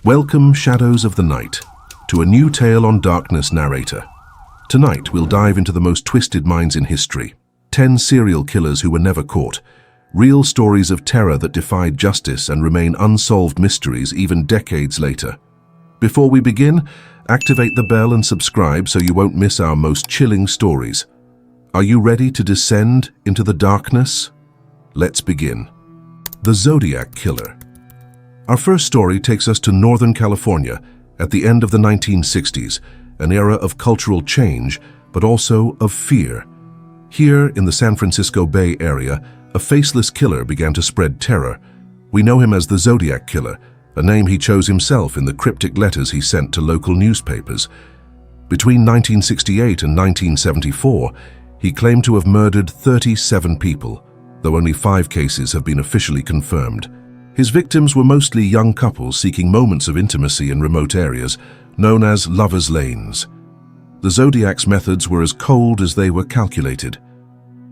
Welcome, Shadows of the Night, to a new tale on Darkness Narrator. Tonight, we'll dive into the most twisted minds in history. 10 serial killers who were never caught. Real stories of terror that defied justice and remain unsolved mysteries even decades later. Before we begin, activate the bell and subscribe so you won't miss our most chilling stories. Are you ready to descend into the darkness? Let's begin. The Zodiac Killer. Our first story takes us to Northern California at the end of the 1960s, an era of cultural change, but also of fear. Here in the San Francisco Bay Area, a faceless killer began to spread terror. We know him as the Zodiac Killer, a name he chose himself in the cryptic letters he sent to local newspapers. Between 1968 and 1974, he claimed to have murdered 37 people, though only 5 cases have been officially confirmed. His victims were mostly young couples seeking moments of intimacy in remote areas, known as lovers' lanes. The Zodiac's methods were as cold as they were calculated.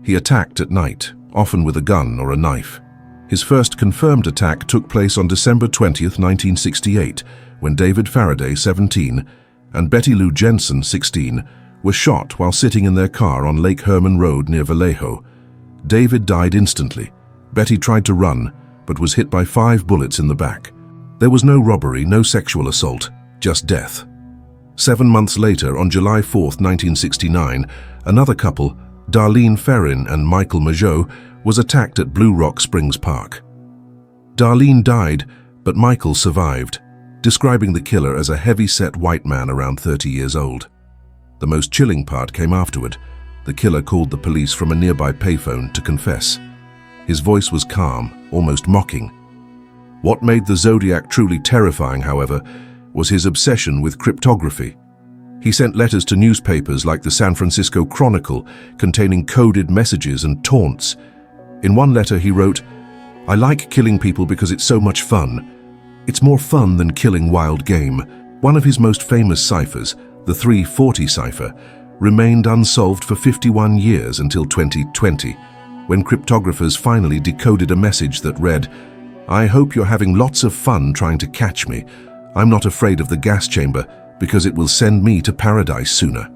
He attacked at night, often with a gun or a knife. His first confirmed attack took place on December 20, 1968, when David Faraday, 17, and Betty Lou Jensen, 16, were shot while sitting in their car on Lake Herman Road near Vallejo. David died instantly. Betty tried to run, but was hit by 5 bullets in the back. There was no robbery, no sexual assault, just death. 7 months later, on July 4, 1969, another couple, Darlene Ferrin and Michael Mageau, was attacked at Blue Rock Springs Park. Darlene died, but Michael survived, describing the killer as a heavy-set white man around 30 years old. The most chilling part came afterward. The killer called the police from a nearby payphone to confess. His voice was calm, almost mocking. What made the Zodiac truly terrifying, however, was his obsession with cryptography. He sent letters to newspapers like the San Francisco Chronicle containing coded messages and taunts. In one letter he wrote, "I like killing people because it's so much fun. It's more fun than killing wild game." One of his most famous ciphers, the 340 cipher, remained unsolved for 51 years until 2020, when cryptographers finally decoded a message that read, "I hope you're having lots of fun trying to catch me. I'm not afraid of the gas chamber because it will send me to paradise sooner."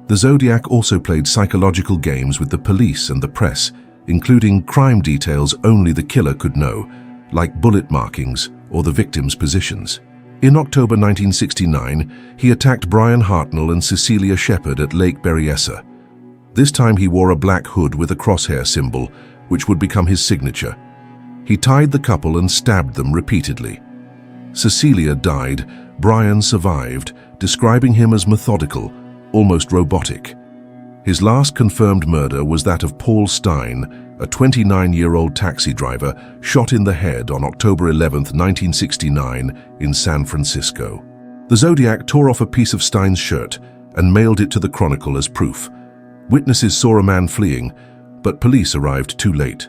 The Zodiac also played psychological games with the police and the press, including crime details only the killer could know, like bullet markings or the victim's positions. In October 1969, he attacked Brian Hartnell and Cecilia Shepard at Lake Berryessa. This time he wore a black hood with a crosshair symbol, which would become his signature. He tied the couple and stabbed them repeatedly. Cecilia died, Brian survived, describing him as methodical, almost robotic. His last confirmed murder was that of Paul Stein, a 29-year-old taxi driver shot in the head on October 11, 1969, in San Francisco. The Zodiac tore off a piece of Stein's shirt and mailed it to the Chronicle as proof. Witnesses saw a man fleeing, but police arrived too late.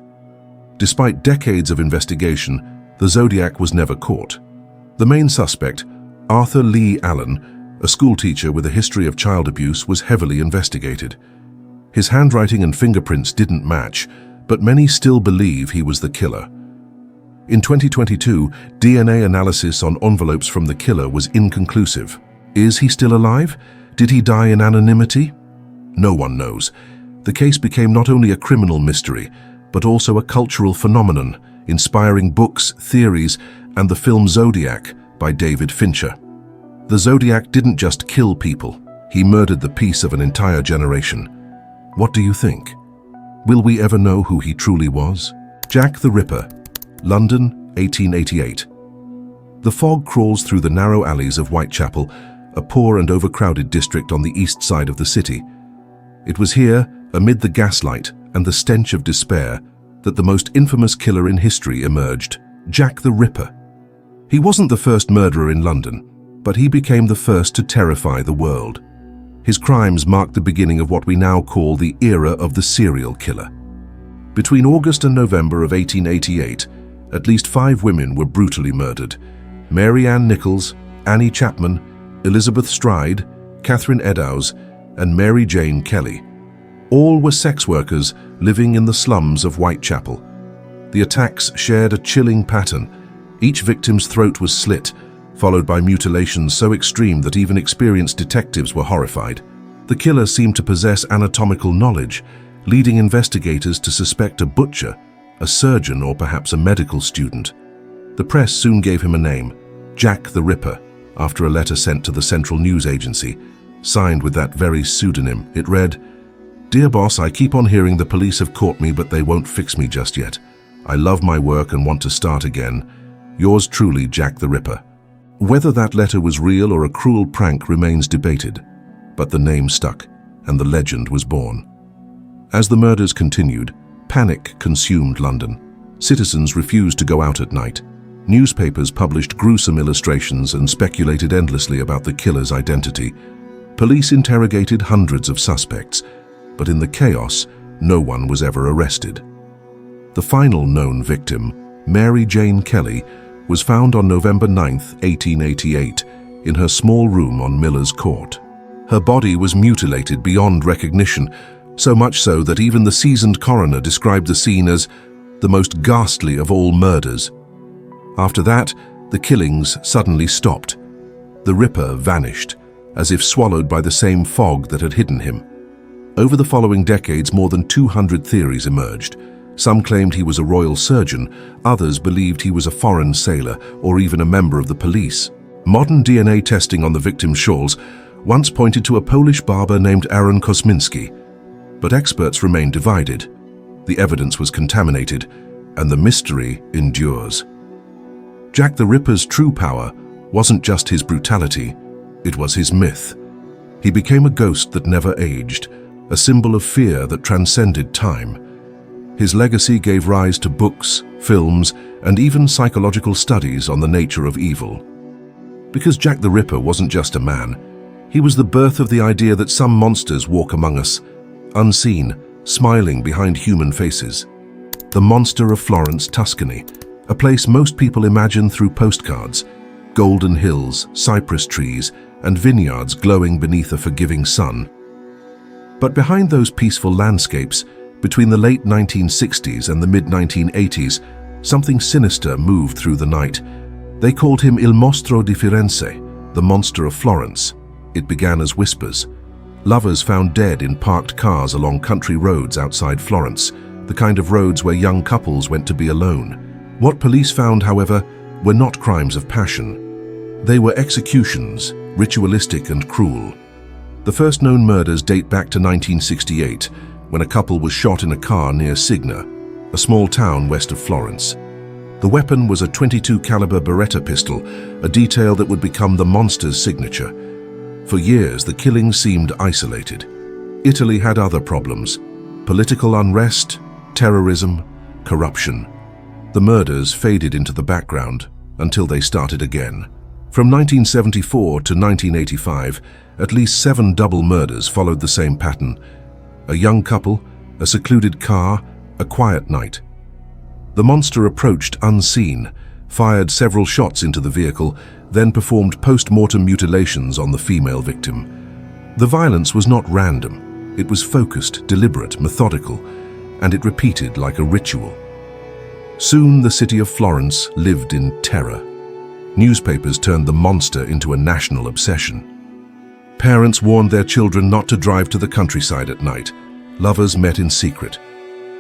Despite decades of investigation, the Zodiac was never caught. The main suspect, Arthur Lee Allen, a schoolteacher with a history of child abuse, was heavily investigated. His handwriting and fingerprints didn't match, but many still believe he was the killer. In 2022, DNA analysis on envelopes from the killer was inconclusive. Is he still alive? Did he die in anonymity? No one knows. The case became not only a criminal mystery, but also a cultural phenomenon, inspiring books, theories, and the film Zodiac by David Fincher. The Zodiac didn't just kill people, he murdered the peace of an entire generation. What do you think? Will we ever know who he truly was? Jack the Ripper, London, 1888. The fog crawls through the narrow alleys of Whitechapel, a poor and overcrowded district on the east side of the city. It was here, amid the gaslight and the stench of despair, that the most infamous killer in history emerged, Jack the Ripper. He wasn't the first murderer in London, but he became the first to terrify the world. His crimes marked the beginning of what we now call the era of the serial killer. Between August and November of 1888, at least 5 women were brutally murdered. Mary Ann Nichols, Annie Chapman, Elizabeth Stride, Catherine Eddowes, and Mary Jane Kelly. All were sex workers living in the slums of Whitechapel. The attacks shared a chilling pattern. Each victim's throat was slit, followed by mutilations so extreme that even experienced detectives were horrified. The killer seemed to possess anatomical knowledge, leading investigators to suspect a butcher, a surgeon, or perhaps a medical student. The press soon gave him a name, Jack the Ripper, after a letter sent to the Central News Agency. Signed with that very pseudonym, it read, "Dear boss, I keep on hearing the police have caught me, but they won't fix me just yet. I love my work and want to start again. Yours truly, Jack the Ripper." Whether that letter was real or a cruel prank remains debated, but the name stuck, and the legend was born. As the murders continued, panic consumed London. Citizens refused to go out at night. Newspapers published gruesome illustrations and speculated endlessly about the killer's identity. Police interrogated hundreds of suspects, but in the chaos, no one was ever arrested. The final known victim, Mary Jane Kelly, was found on November 9, 1888, in her small room on Miller's Court. Her body was mutilated beyond recognition, so much so that even the seasoned coroner described the scene as the most ghastly of all murders. After that, the killings suddenly stopped. The Ripper vanished, as if swallowed by the same fog that had hidden him. Over the following decades, more than 200 theories emerged. Some claimed he was a royal surgeon, others believed he was a foreign sailor or even a member of the police. Modern DNA testing on the victim's shawls once pointed to a Polish barber named Aaron Kosminski, but experts remained divided. The evidence was contaminated, and the mystery endures. Jack the Ripper's true power wasn't just his brutality, it was his myth. He became a ghost that never aged, a symbol of fear that transcended time. His legacy gave rise to books, films, and even psychological studies on the nature of evil. Because Jack the Ripper wasn't just a man, he was the birth of the idea that some monsters walk among us, unseen, smiling behind human faces. The Monster of Florence, Tuscany, a place most people imagine through postcards, golden hills, cypress trees, and vineyards glowing beneath a forgiving sun. But behind those peaceful landscapes, between the late 1960s and the mid-1980s, something sinister moved through the night. They called him Il Mostro di Firenze, the Monster of Florence. It began as whispers. Lovers found dead in parked cars along country roads outside Florence, the kind of roads where young couples went to be alone. What police found, however, were not crimes of passion. They were executions, ritualistic and cruel. The first known murders date back to 1968, when a couple was shot in a car near Signa, a small town west of Florence. The weapon was a .22 caliber Beretta pistol, a detail that would become the monster's signature. For years, the killings seemed isolated. Italy had other problems: political unrest, terrorism, corruption. The murders faded into the background until they started again. From 1974 to 1985, at least 7 double murders followed the same pattern. A young couple, a secluded car, a quiet night. The monster approached unseen, fired several shots into the vehicle, then performed post-mortem mutilations on the female victim. The violence was not random. It was focused, deliberate, methodical, and it repeated like a ritual. Soon the city of Florence lived in terror. Newspapers turned the monster into a national obsession. Parents warned their children not to drive to the countryside at night. Lovers met in secret.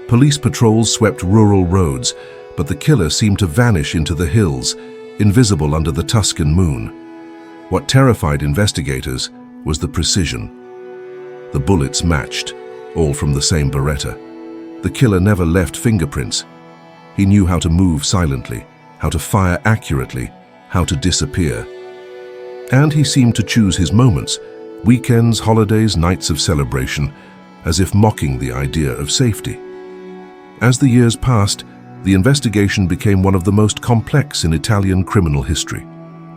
Police patrols swept rural roads, but the killer seemed to vanish into the hills, invisible under the Tuscan moon. What terrified investigators was the precision. The bullets matched, all from the same Beretta. The killer never left fingerprints. He knew how to move silently, how to fire accurately, how to disappear. And he seemed to choose his moments, weekends, holidays, nights of celebration, as if mocking the idea of safety. As the years passed, the investigation became one of the most complex in Italian criminal history.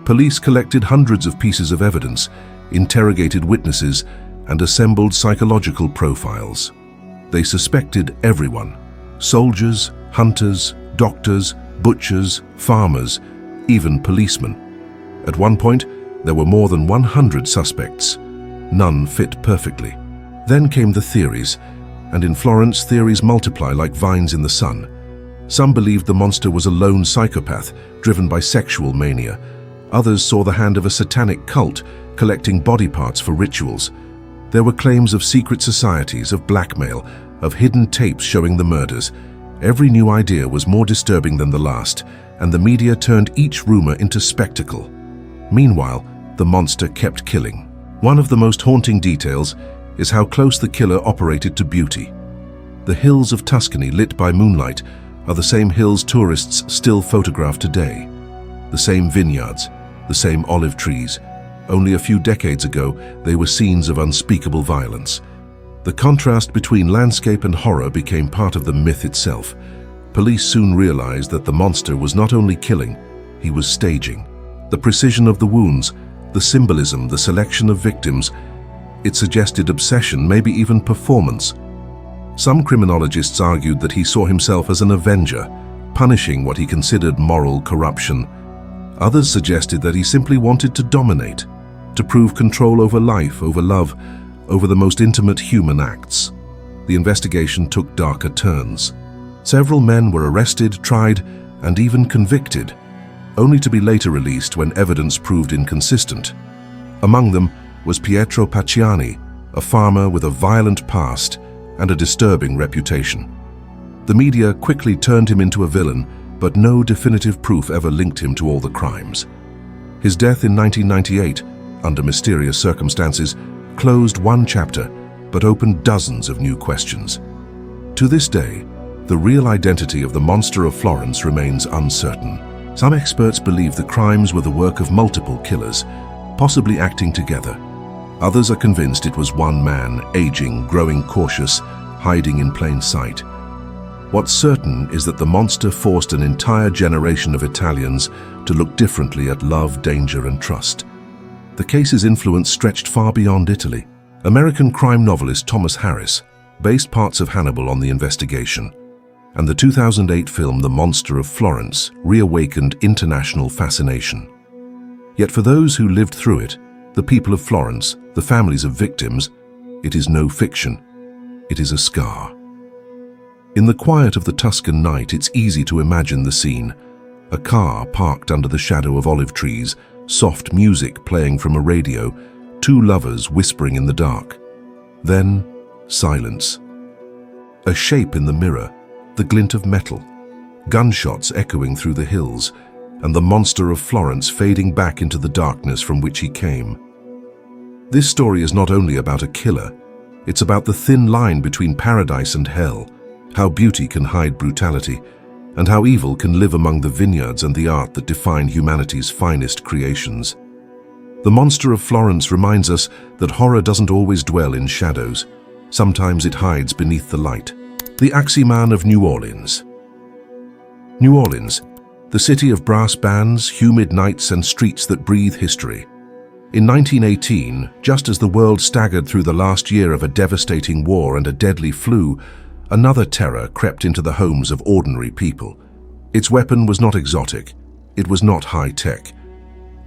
Police collected hundreds of pieces of evidence, interrogated witnesses, and assembled psychological profiles. They suspected everyone: soldiers, hunters, doctors, butchers, farmers, even policemen. At one point, there were more than 100 suspects. None fit perfectly. Then came the theories, and in Florence, theories multiply like vines in the sun. Some believed the monster was a lone psychopath, driven by sexual mania. Others saw the hand of a satanic cult collecting body parts for rituals. There were claims of secret societies, of blackmail, of hidden tapes showing the murders. Every new idea was more disturbing than the last, and the media turned each rumor into spectacle. Meanwhile, the monster kept killing. One of the most haunting details is how close the killer operated to beauty. The hills of Tuscany, lit by moonlight, are the same hills tourists still photograph today. The same vineyards, the same olive trees. Only a few decades ago, they were scenes of unspeakable violence. The contrast between landscape and horror became part of the myth itself. Police soon realized that the monster was not only killing, he was staging. The precision of the wounds, the symbolism, the selection of victims, it suggested obsession, maybe even performance. Some criminologists argued that he saw himself as an avenger, punishing what he considered moral corruption. Others suggested that he simply wanted to dominate, to prove control over life, over love, over the most intimate human acts. The investigation took darker turns. Several men were arrested, tried, and even convicted, only to be later released when evidence proved inconsistent. Among them was Pietro Pacciani, a farmer with a violent past and a disturbing reputation. The media quickly turned him into a villain, but no definitive proof ever linked him to all the crimes. His death in 1998, under mysterious circumstances, closed one chapter, but opened dozens of new questions. To this day, the real identity of the Monster of Florence remains uncertain. Some experts believe the crimes were the work of multiple killers, possibly acting together. Others are convinced it was one man, aging, growing cautious, hiding in plain sight. What's certain is that the monster forced an entire generation of Italians to look differently at love, danger, and trust. The case's influence stretched far beyond Italy. American crime novelist Thomas Harris based parts of Hannibal on the investigation, and the 2008 film The Monster of Florence reawakened international fascination. Yet for those who lived through it, the people of Florence, the families of victims, it is no fiction. It is a scar. In the quiet of the Tuscan night, it's easy to imagine the scene. A car parked under the shadow of olive trees, soft music playing from a radio, two lovers whispering in the dark. Then, silence. A shape in the mirror, the glint of metal, gunshots echoing through the hills, and the Monster of Florence fading back into the darkness from which he came. This story is not only about a killer, it's about the thin line between paradise and hell, how beauty can hide brutality, and how evil can live among the vineyards and the art that define humanity's finest creations. The Monster of Florence reminds us that horror doesn't always dwell in shadows. Sometimes it hides beneath the light. The Axeman of New Orleans. New Orleans, the city of brass bands, humid nights, and streets that breathe history. In 1918, just as the world staggered through the last year of a devastating war and a deadly flu, another terror crept into the homes of ordinary people. Its weapon was not exotic. It was not high-tech.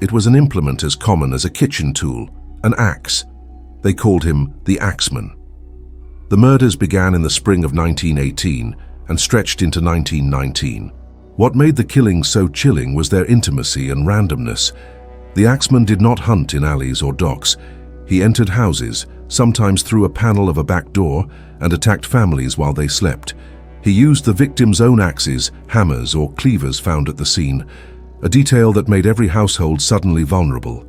It was an implement as common as a kitchen tool, an axe. They called him the Axeman. The murders began in the spring of 1918 and stretched into 1919. What made the killings so chilling was their intimacy and randomness. The Axeman did not hunt in alleys or docks. He entered houses, sometimes through a panel of a back door, and attacked families while they slept. He used the victim's own axes, hammers, or cleavers found at the scene, a detail that made every household suddenly vulnerable.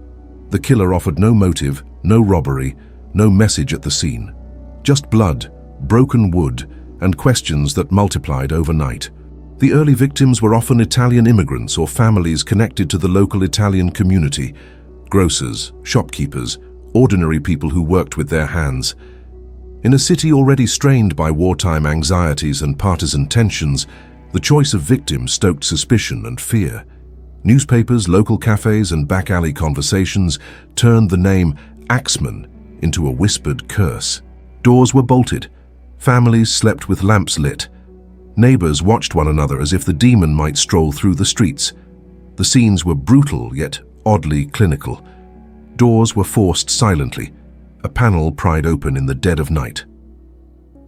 The killer offered no motive, no robbery, no message at the scene. Just blood, broken wood, and questions that multiplied overnight. The early victims were often Italian immigrants or families connected to the local Italian community, grocers, shopkeepers, ordinary people who worked with their hands. In a city already strained by wartime anxieties and partisan tensions, the choice of victims stoked suspicion and fear. Newspapers, local cafes, and back-alley conversations turned the name Axeman into a whispered curse. Doors were bolted. Families slept with lamps lit. Neighbors watched one another as if the demon might stroll through the streets. The scenes were brutal yet oddly clinical. Doors were forced silently, a panel pried open in the dead of night.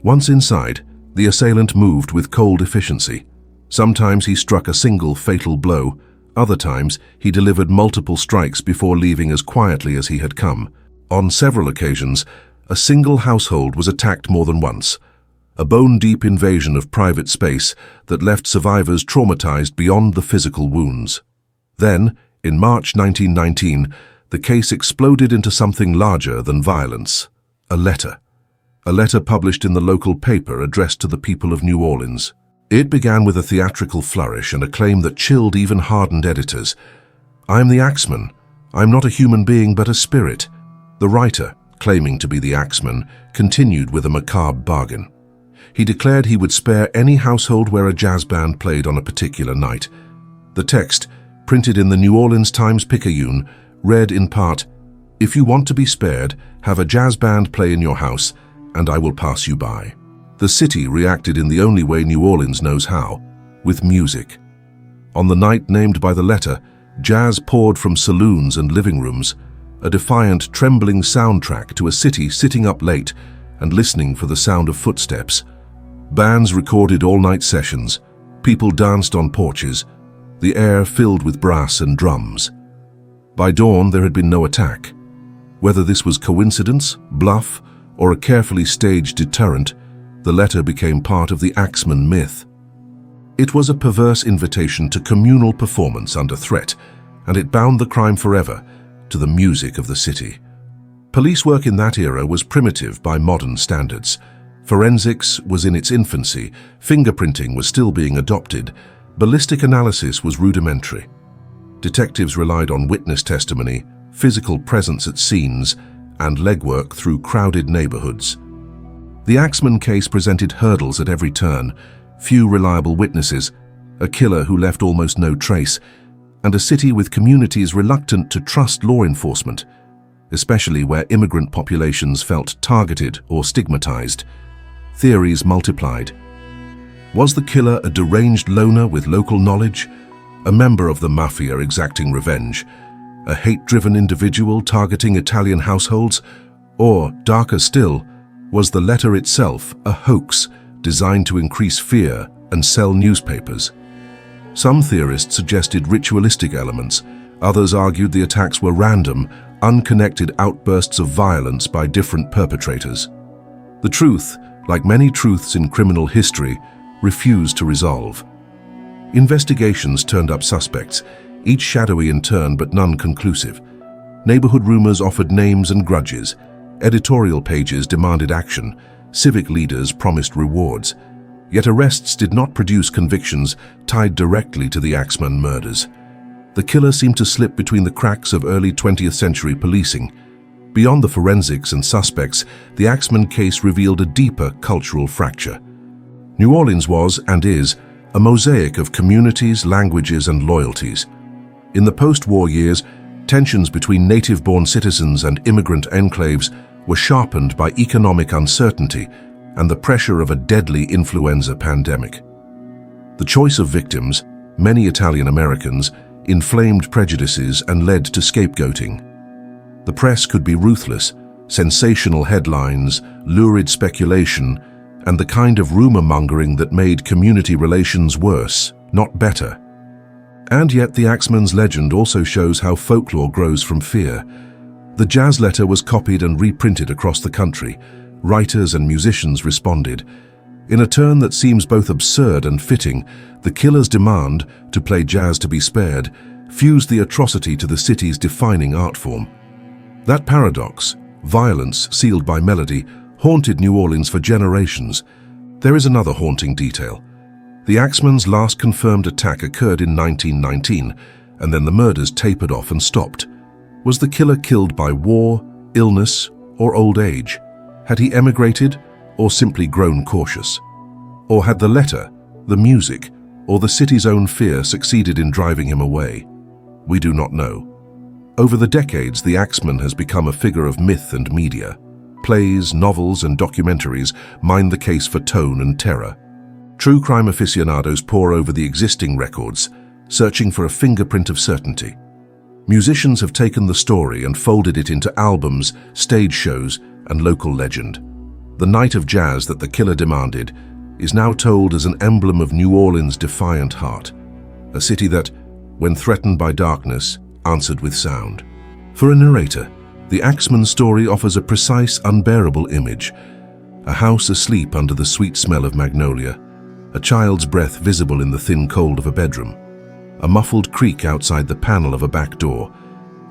Once inside, the assailant moved with cold efficiency. Sometimes he struck a single fatal blow, Other times, he delivered multiple strikes before leaving as quietly as he had come. On several occasions, a single household was attacked more than once, a bone-deep invasion of private space that left survivors traumatized beyond the physical wounds. Then, in March 1919, the case exploded into something larger than violence. A letter. A letter published in the local paper addressed to the people of New Orleans. It began with a theatrical flourish and a claim that chilled even hardened editors. "I am the Axeman. I am not a human being but a spirit." The writer, claiming to be the Axeman, continued with a macabre bargain. He declared he would spare any household where a jazz band played on a particular night. The text, printed in the New Orleans Times-Picayune, read in part, "If you want to be spared, have a jazz band play in your house, and I will pass you by." The city reacted in the only way New Orleans knows how, with music. On the night named by the letter, jazz poured from saloons and living rooms, a defiant, trembling soundtrack to a city sitting up late and listening for the sound of footsteps. Bands recorded all-night sessions, people danced on porches, the air filled with brass and drums. By dawn, there had been no attack. Whether this was coincidence, bluff, or a carefully staged deterrent, the letter became part of the Axeman myth. It was a perverse invitation to communal performance under threat, and it bound the crime forever to the music of the city. Police work in that era was primitive by modern standards. Forensics was in its infancy, fingerprinting was still being adopted, ballistic analysis was rudimentary. Detectives relied on witness testimony, physical presence at scenes, and legwork through crowded neighborhoods. The Axeman case presented hurdles at every turn, few reliable witnesses, a killer who left almost no trace, and a city with communities reluctant to trust law enforcement, especially where immigrant populations felt targeted or stigmatized. Theories multiplied. Was the killer a deranged loner with local knowledge, a member of the mafia exacting revenge, a hate-driven individual targeting Italian households, or, darker still, was the letter itself a hoax designed to increase fear and sell newspapers? Some theorists suggested ritualistic elements, others argued the attacks were random, unconnected outbursts of violence by different perpetrators. The truth, like many truths in criminal history, refused to resolve. Investigations turned up suspects, each shadowy in turn but none conclusive. Neighborhood rumors offered names and grudges. Editorial pages demanded action. Civic leaders promised rewards. Yet arrests did not produce convictions tied directly to the Axeman murders. The killer seemed to slip between the cracks of early 20th century policing. Beyond the forensics and suspects, the Axeman case revealed a deeper cultural fracture. New Orleans was, and is, a mosaic of communities, languages, and loyalties. In the post-war years, tensions between native-born citizens and immigrant enclaves were sharpened by economic uncertainty and the pressure of a deadly influenza pandemic. The choice of victims, many Italian Americans, inflamed prejudices and led to scapegoating. The press could be ruthless, sensational headlines, lurid speculation, and the kind of rumor-mongering that made community relations worse, not better. And yet the Axeman's legend also shows how folklore grows from fear. The jazz letter was copied and reprinted across the country. Writers and musicians responded. In a turn that seems both absurd and fitting, the killer's demand, to play jazz to be spared, fused the atrocity to the city's defining art form. That paradox, violence sealed by melody, haunted New Orleans for generations. There is another haunting detail. The Axeman's last confirmed attack occurred in 1919, and then the murders tapered off and stopped. Was the killer killed by war, illness, or old age? Had he emigrated, or simply grown cautious? Or had the letter, the music, or the city's own fear succeeded in driving him away? We do not know. Over the decades, the Axeman has become a figure of myth and media. Plays, novels, and documentaries mine the case for tone and terror. True crime aficionados pore over the existing records, searching for a fingerprint of certainty. Musicians have taken the story and folded it into albums, stage shows, and local legend. The night of jazz that the killer demanded is now told as an emblem of New Orleans' defiant heart, a city that, when threatened by darkness, answered with sound. For a narrator, the Axeman story offers a precise, unbearable image. A house asleep under the sweet smell of magnolia, a child's breath visible in the thin cold of a bedroom, a muffled creak outside the panel of a back door,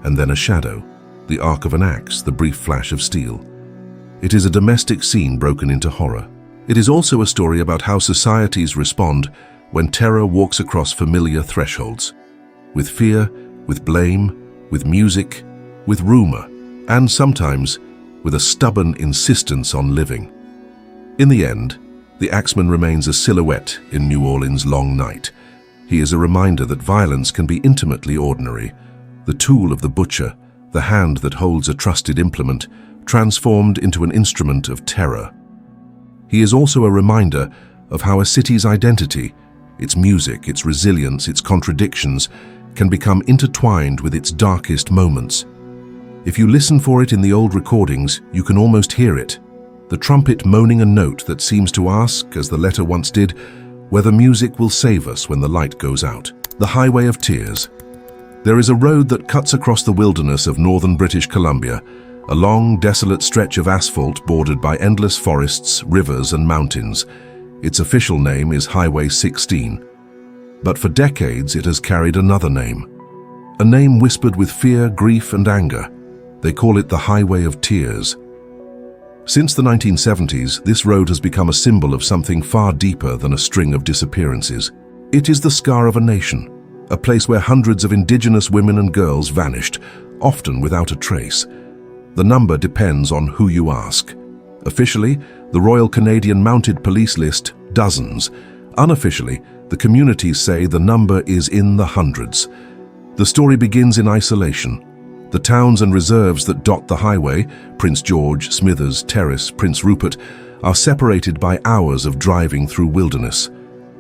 and then a shadow, the arc of an axe, the brief flash of steel. It is a domestic scene broken into horror. It is also a story about how societies respond when terror walks across familiar thresholds. With fear, with blame, with music, with rumor, and sometimes with a stubborn insistence on living. In the end, the Axeman remains a silhouette in New Orleans' long night. He is a reminder that violence can be intimately ordinary, the tool of the butcher, the hand that holds a trusted implement, transformed into an instrument of terror. He is also a reminder of how a city's identity, its music, its resilience, its contradictions, can become intertwined with its darkest moments. If you listen for it in the old recordings, you can almost hear it, the trumpet moaning a note that seems to ask, as the letter once did, whether music will save us when the light goes out. The Highway of Tears. There is a road that cuts across the wilderness of northern British Columbia, a long, desolate stretch of asphalt bordered by endless forests, rivers, and mountains. Its official name is Highway 16. But for decades it has carried another name. A name whispered with fear, grief, and anger. They call it the Highway of Tears. Since the 1970s, this road has become a symbol of something far deeper than a string of disappearances. It is the scar of a nation, a place where hundreds of indigenous women and girls vanished, often without a trace. The number depends on who you ask. Officially, the Royal Canadian Mounted Police list dozens. Unofficially, the communities say the number is in the hundreds. The story begins in isolation. The towns and reserves that dot the highway, Prince George, Smithers, Terrace, Prince Rupert, are separated by hours of driving through wilderness.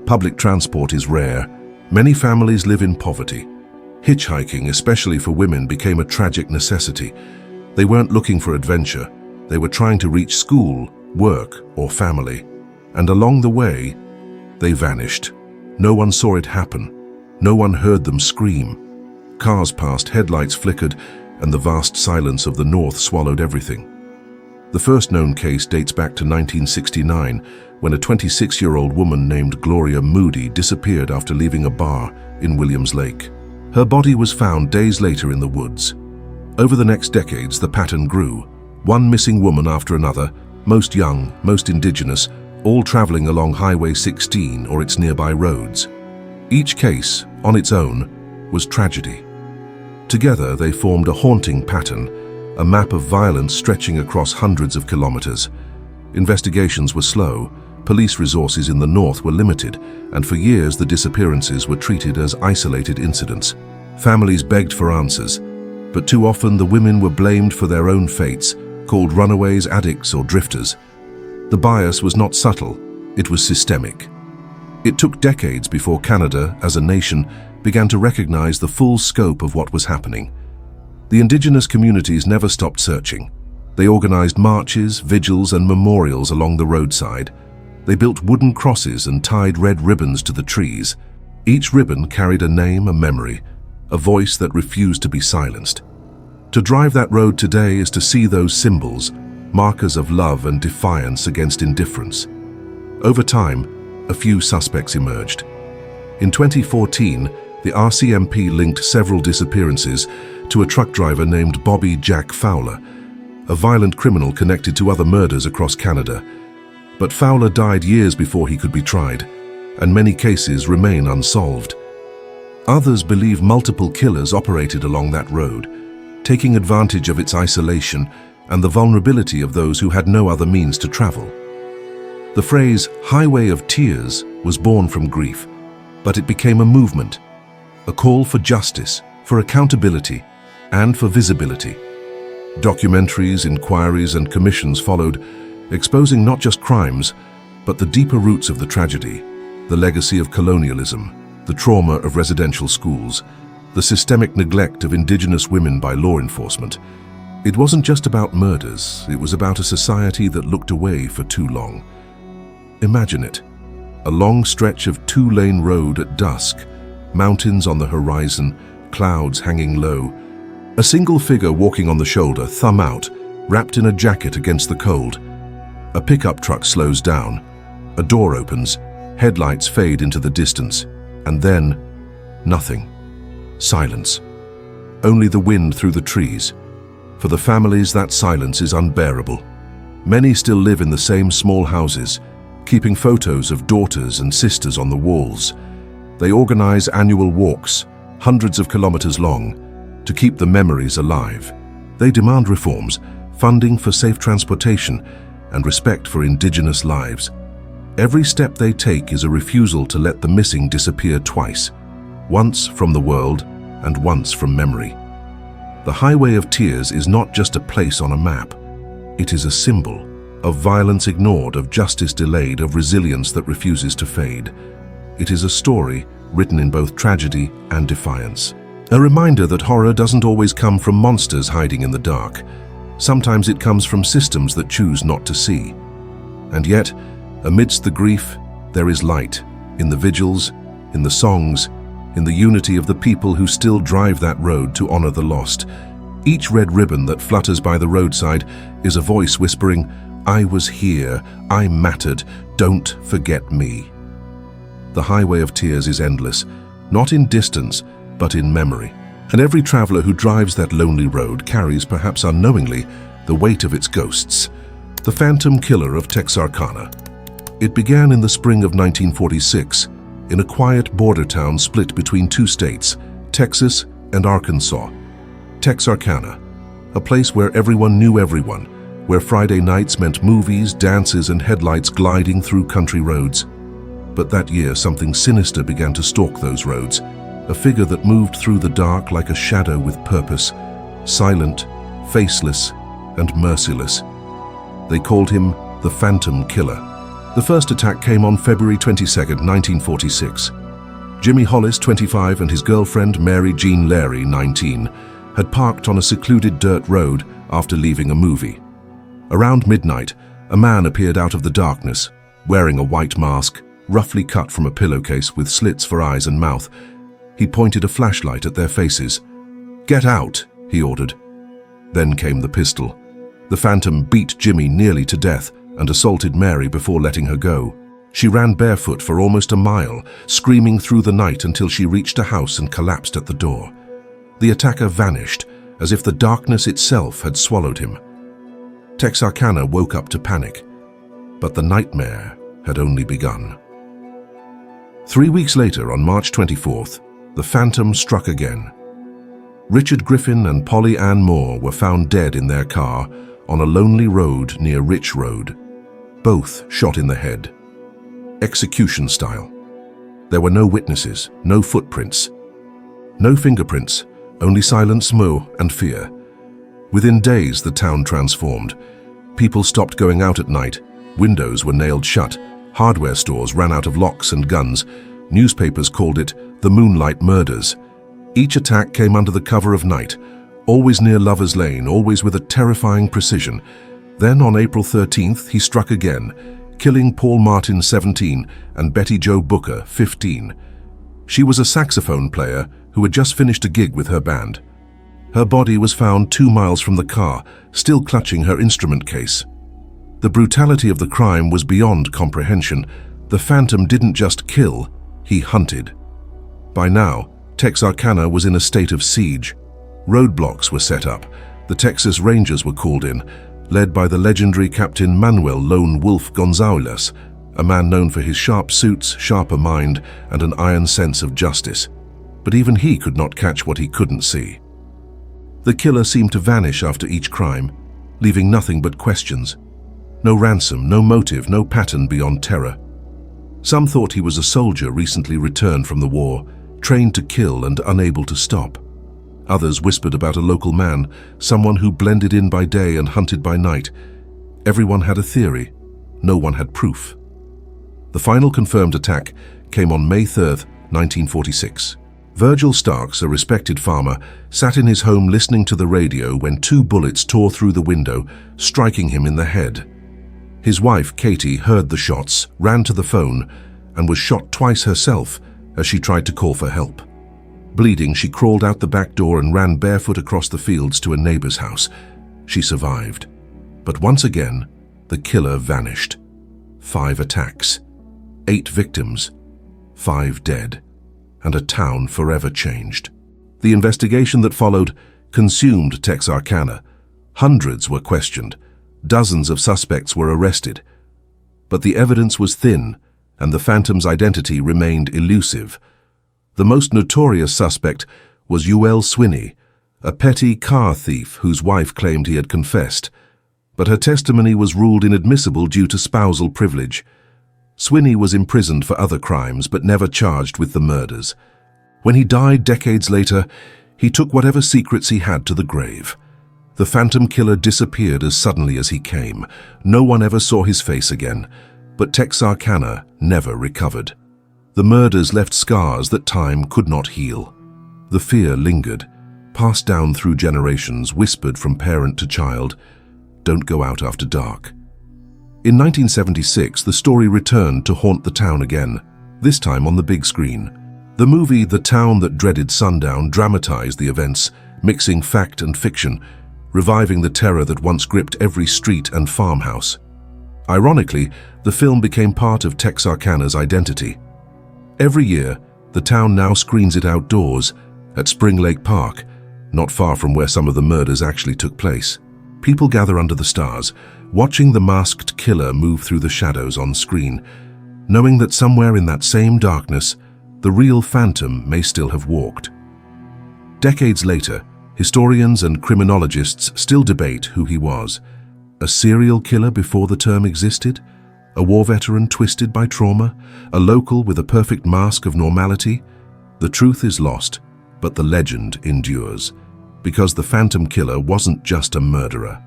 Public transport is rare. Many families live in poverty. Hitchhiking, especially for women, became a tragic necessity. They weren't looking for adventure. They were trying to reach school, work, or family. And along the way, they vanished. No one saw it happen. No one heard them scream. Cars passed, headlights flickered, and the vast silence of the north swallowed everything. The first known case dates back to 1969, when a 26-year-old woman named Gloria Moody disappeared after leaving a bar in Williams Lake. Her body was found days later in the woods. Over the next decades, the pattern grew. One missing woman after another, most young, most indigenous, all traveling along Highway 16 or its nearby roads. Each case, on its own, was tragedy. Together, they formed a haunting pattern, a map of violence stretching across hundreds of kilometers. Investigations were slow, police resources in the north were limited, and for years the disappearances were treated as isolated incidents. Families begged for answers, but too often the women were blamed for their own fates, called runaways, addicts, or drifters. The bias was not subtle, it was systemic. It took decades before Canada, as a nation, began to recognize the full scope of what was happening. The indigenous communities never stopped searching. They organized marches, vigils, and memorials along the roadside. They built wooden crosses and tied red ribbons to the trees. Each ribbon carried a name, a memory, a voice that refused to be silenced. To drive that road today is to see those symbols, markers of love and defiance against indifference. Over time, a few suspects emerged. In 2014, the RCMP linked several disappearances to a truck driver named Bobby Jack Fowler, a violent criminal connected to other murders across Canada. But Fowler died years before he could be tried, and many cases remain unsolved. Others believe multiple killers operated along that road, taking advantage of its isolation and the vulnerability of those who had no other means to travel. The phrase "Highway of Tears" was born from grief, but it became a movement, a call for justice, for accountability, and for visibility. Documentaries, inquiries, and commissions followed, exposing not just crimes, but the deeper roots of the tragedy, the legacy of colonialism, the trauma of residential schools, the systemic neglect of indigenous women by law enforcement. It wasn't just about murders, it was about a society that looked away for too long. Imagine it, a long stretch of two-lane road at dusk, mountains on the horizon, clouds hanging low. A single figure walking on the shoulder, thumb out, wrapped in a jacket against the cold. A pickup truck slows down. A door opens, headlights fade into the distance, and then nothing. Silence. Only the wind through the trees. For the families, that silence is unbearable. Many still live in the same small houses, keeping photos of daughters and sisters on the walls. They organize annual walks, hundreds of kilometers long, to keep the memories alive. They demand reforms, funding for safe transportation, and respect for indigenous lives. Every step they take is a refusal to let the missing disappear twice, once from the world and once from memory. The Highway of Tears is not just a place on a map. It is a symbol of violence ignored, of justice delayed, of resilience that refuses to fade. It is a story written in both tragedy and defiance. A reminder that horror doesn't always come from monsters hiding in the dark. Sometimes it comes from systems that choose not to see. And yet, amidst the grief, there is light, in the vigils, in the songs, in the unity of the people who still drive that road to honor the lost. Each red ribbon that flutters by the roadside is a voice whispering, "I was here, I mattered, don't forget me." The Highway of Tears is endless, not in distance, but in memory. And every traveler who drives that lonely road carries, perhaps unknowingly, the weight of its ghosts. The Phantom Killer of Texarkana. It began in the spring of 1946, in a quiet border town split between two states, Texas and Arkansas. Texarkana, a place where everyone knew everyone, where Friday nights meant movies, dances, and headlights gliding through country roads. But that year, something sinister began to stalk those roads, a figure that moved through the dark like a shadow with purpose, silent, faceless, and merciless. They called him the Phantom Killer. The first attack came on February 22, 1946. Jimmy Hollis, 25, and his girlfriend Mary Jean Larey, 19, had parked on a secluded dirt road after leaving a movie. Around midnight, a man appeared out of the darkness, wearing a white mask, roughly cut from a pillowcase with slits for eyes and mouth. He pointed a flashlight at their faces. "Get out," he ordered. Then came the pistol. The Phantom beat Jimmy nearly to death and assaulted Mary before letting her go. She ran barefoot for almost a mile, screaming through the night until she reached a house and collapsed at the door. The attacker vanished, as if the darkness itself had swallowed him. Texarkana woke up to panic, but the nightmare had only begun. 3 weeks later, on March 24th, the Phantom struck again. Richard Griffin and Polly Ann Moore were found dead in their car on a lonely road near Rich Road, both shot in the head. Execution style. There were no witnesses, no footprints, no fingerprints, only silent smoke and fear. Within days, the town transformed. People stopped going out at night, windows were nailed shut, hardware stores ran out of locks and guns, newspapers called it the Moonlight Murders. Each attack came under the cover of night, always near Lover's Lane, always with a terrifying precision. Then on April 13th, he struck again, killing Paul Martin, 17, and Betty Jo Booker, 15. She was a saxophone player who had just finished a gig with her band. Her body was found 2 miles from the car, still clutching her instrument case. The brutality of the crime was beyond comprehension. The Phantom didn't just kill, he hunted. By now, Texarkana was in a state of siege. Roadblocks were set up. The Texas Rangers were called in, led by the legendary Captain Manuel Lone Wolf Gonzalez, a man known for his sharp suits, sharper mind, and an iron sense of justice. But even he could not catch what he couldn't see. The killer seemed to vanish after each crime, leaving nothing but questions. No ransom, no motive, no pattern beyond terror. Some thought he was a soldier recently returned from the war, trained to kill and unable to stop. Others whispered about a local man, someone who blended in by day and hunted by night. Everyone had a theory. No one had proof. The final confirmed attack came on May 3, 1946. Virgil Starks, a respected farmer, sat in his home listening to the radio when 2 bullets tore through the window, striking him in the head. His wife, Katie, heard the shots, ran to the phone, and was shot twice herself as she tried to call for help. Bleeding, she crawled out the back door and ran barefoot across the fields to a neighbor's house. She survived. But once again, the killer vanished. 5 attacks, 8 victims, 5 dead, and a town forever changed. The investigation that followed consumed Texarkana. Hundreds were questioned. Dozens of suspects were arrested. But the evidence was thin, and the Phantom's identity remained elusive. The most notorious suspect was Ul Swinney, a petty car thief whose wife claimed he had confessed, but her testimony was ruled inadmissible due to spousal privilege. Swinney was imprisoned for other crimes but never charged with the murders. When he died decades later, he took whatever secrets he had to the grave. The Phantom Killer disappeared as suddenly as he came. No one ever saw his face again, but Texarkana never recovered. The murders left scars that time could not heal. The fear lingered, passed down through generations, whispered from parent to child, "Don't go out after dark." In 1976, the story returned to haunt the town again, this time on the big screen. The movie The Town That Dreaded Sundown dramatized the events, mixing fact and fiction, reviving the terror that once gripped every street and farmhouse. Ironically, the film became part of Texarkana's identity. Every year, the town now screens it outdoors, at Spring Lake Park, not far from where some of the murders actually took place. People gather under the stars, watching the masked killer move through the shadows on screen, knowing that somewhere in that same darkness, the real Phantom may still have walked. Decades later, historians and criminologists still debate who he was. A serial killer before the term existed? A war veteran twisted by trauma? A local with a perfect mask of normality? The truth is lost, but the legend endures. Because the Phantom Killer wasn't just a murderer.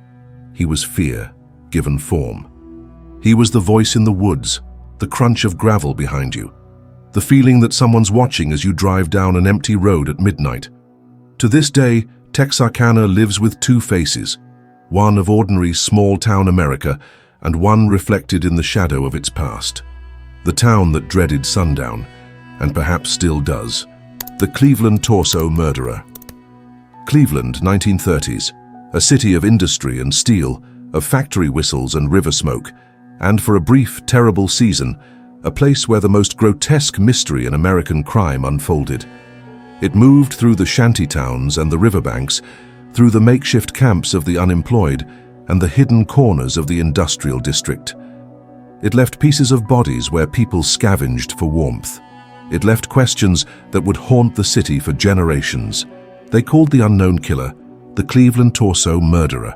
He was fear, given form. He was the voice in the woods, the crunch of gravel behind you, the feeling that someone's watching as you drive down an empty road at midnight. To this day, Texarkana lives with 2 faces, one of ordinary small-town America and one reflected in the shadow of its past. The town that dreaded sundown, and perhaps still does. The Cleveland Torso Murderer. Cleveland, 1930s, a city of industry and steel, of factory whistles and river smoke, and for a brief, terrible season, a place where the most grotesque mystery in American crime unfolded. It moved through the shanty towns and the riverbanks, through the makeshift camps of the unemployed and the hidden corners of the industrial district. It left pieces of bodies where people scavenged for warmth. It left questions that would haunt the city for generations. They called the unknown killer the Cleveland Torso Murderer.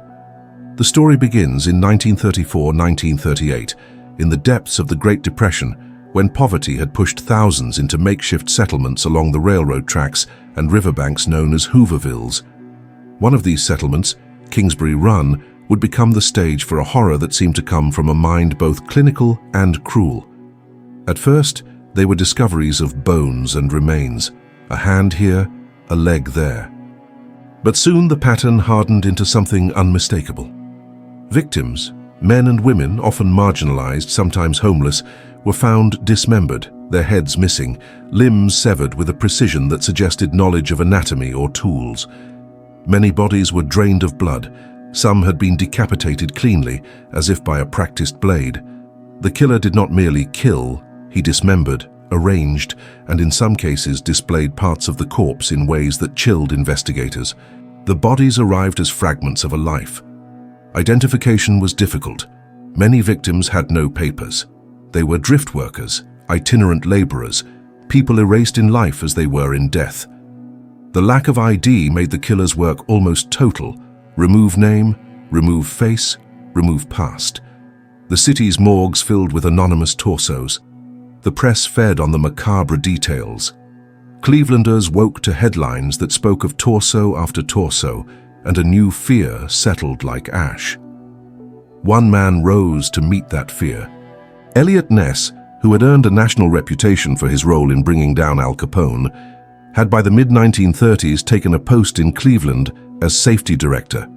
The story begins in 1934-1938, in the depths of the Great Depression, when poverty had pushed thousands into makeshift settlements along the railroad tracks and riverbanks known as Hoovervilles. One of these settlements, Kingsbury Run, would become the stage for a horror that seemed to come from a mind both clinical and cruel. At first, they were discoveries of bones and remains, a hand here, a leg there. But soon the pattern hardened into something unmistakable. Victims, men and women, often marginalized, sometimes homeless, were found dismembered, their heads missing, limbs severed with a precision that suggested knowledge of anatomy or tools. Many bodies were drained of blood. Some had been decapitated cleanly, as if by a practiced blade. The killer did not merely kill, he dismembered, arranged, and in some cases displayed parts of the corpse in ways that chilled investigators. The bodies arrived as fragments of a life. Identification was difficult. Many victims had no papers. They were drift workers, itinerant laborers, people erased in life as they were in death. The lack of ID made the killer's work almost total. Remove name, remove face, remove past. The city's morgues filled with anonymous torsos. The press fed on the macabre details. Clevelanders woke to headlines that spoke of torso after torso, and a new fear settled like ash. One man rose to meet that fear. Eliot Ness, who had earned a national reputation for his role in bringing down Al Capone, had by the mid-1930s taken a post in Cleveland as safety director.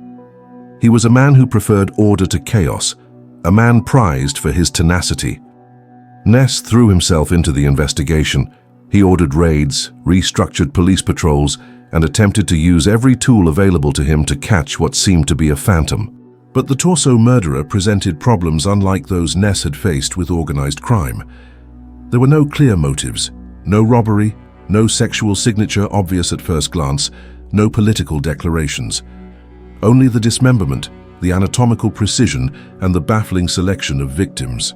He was a man who preferred order to chaos, a man prized for his tenacity. Ness threw himself into the investigation, He ordered raids, restructured police patrols, and attempted to use every tool available to him to catch what seemed to be a phantom. But the torso murderer presented problems unlike those Ness had faced with organized crime. There were no clear motives, no robbery, no sexual signature obvious at first glance, no political declarations. Only the dismemberment, the anatomical precision, and the baffling selection of victims.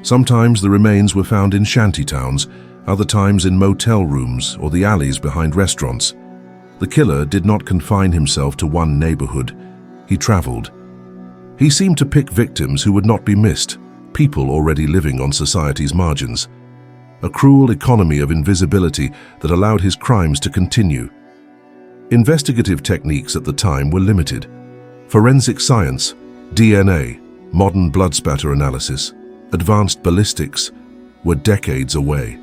Sometimes the remains were found in shantytowns, other times in motel rooms or the alleys behind restaurants. The killer did not confine himself to one neighborhood. He traveled. He seemed to pick victims who would not be missed, people already living on society's margins. A cruel economy of invisibility that allowed his crimes to continue. Investigative techniques at the time were limited. Forensic science, DNA, modern blood spatter analysis, advanced ballistics were decades away.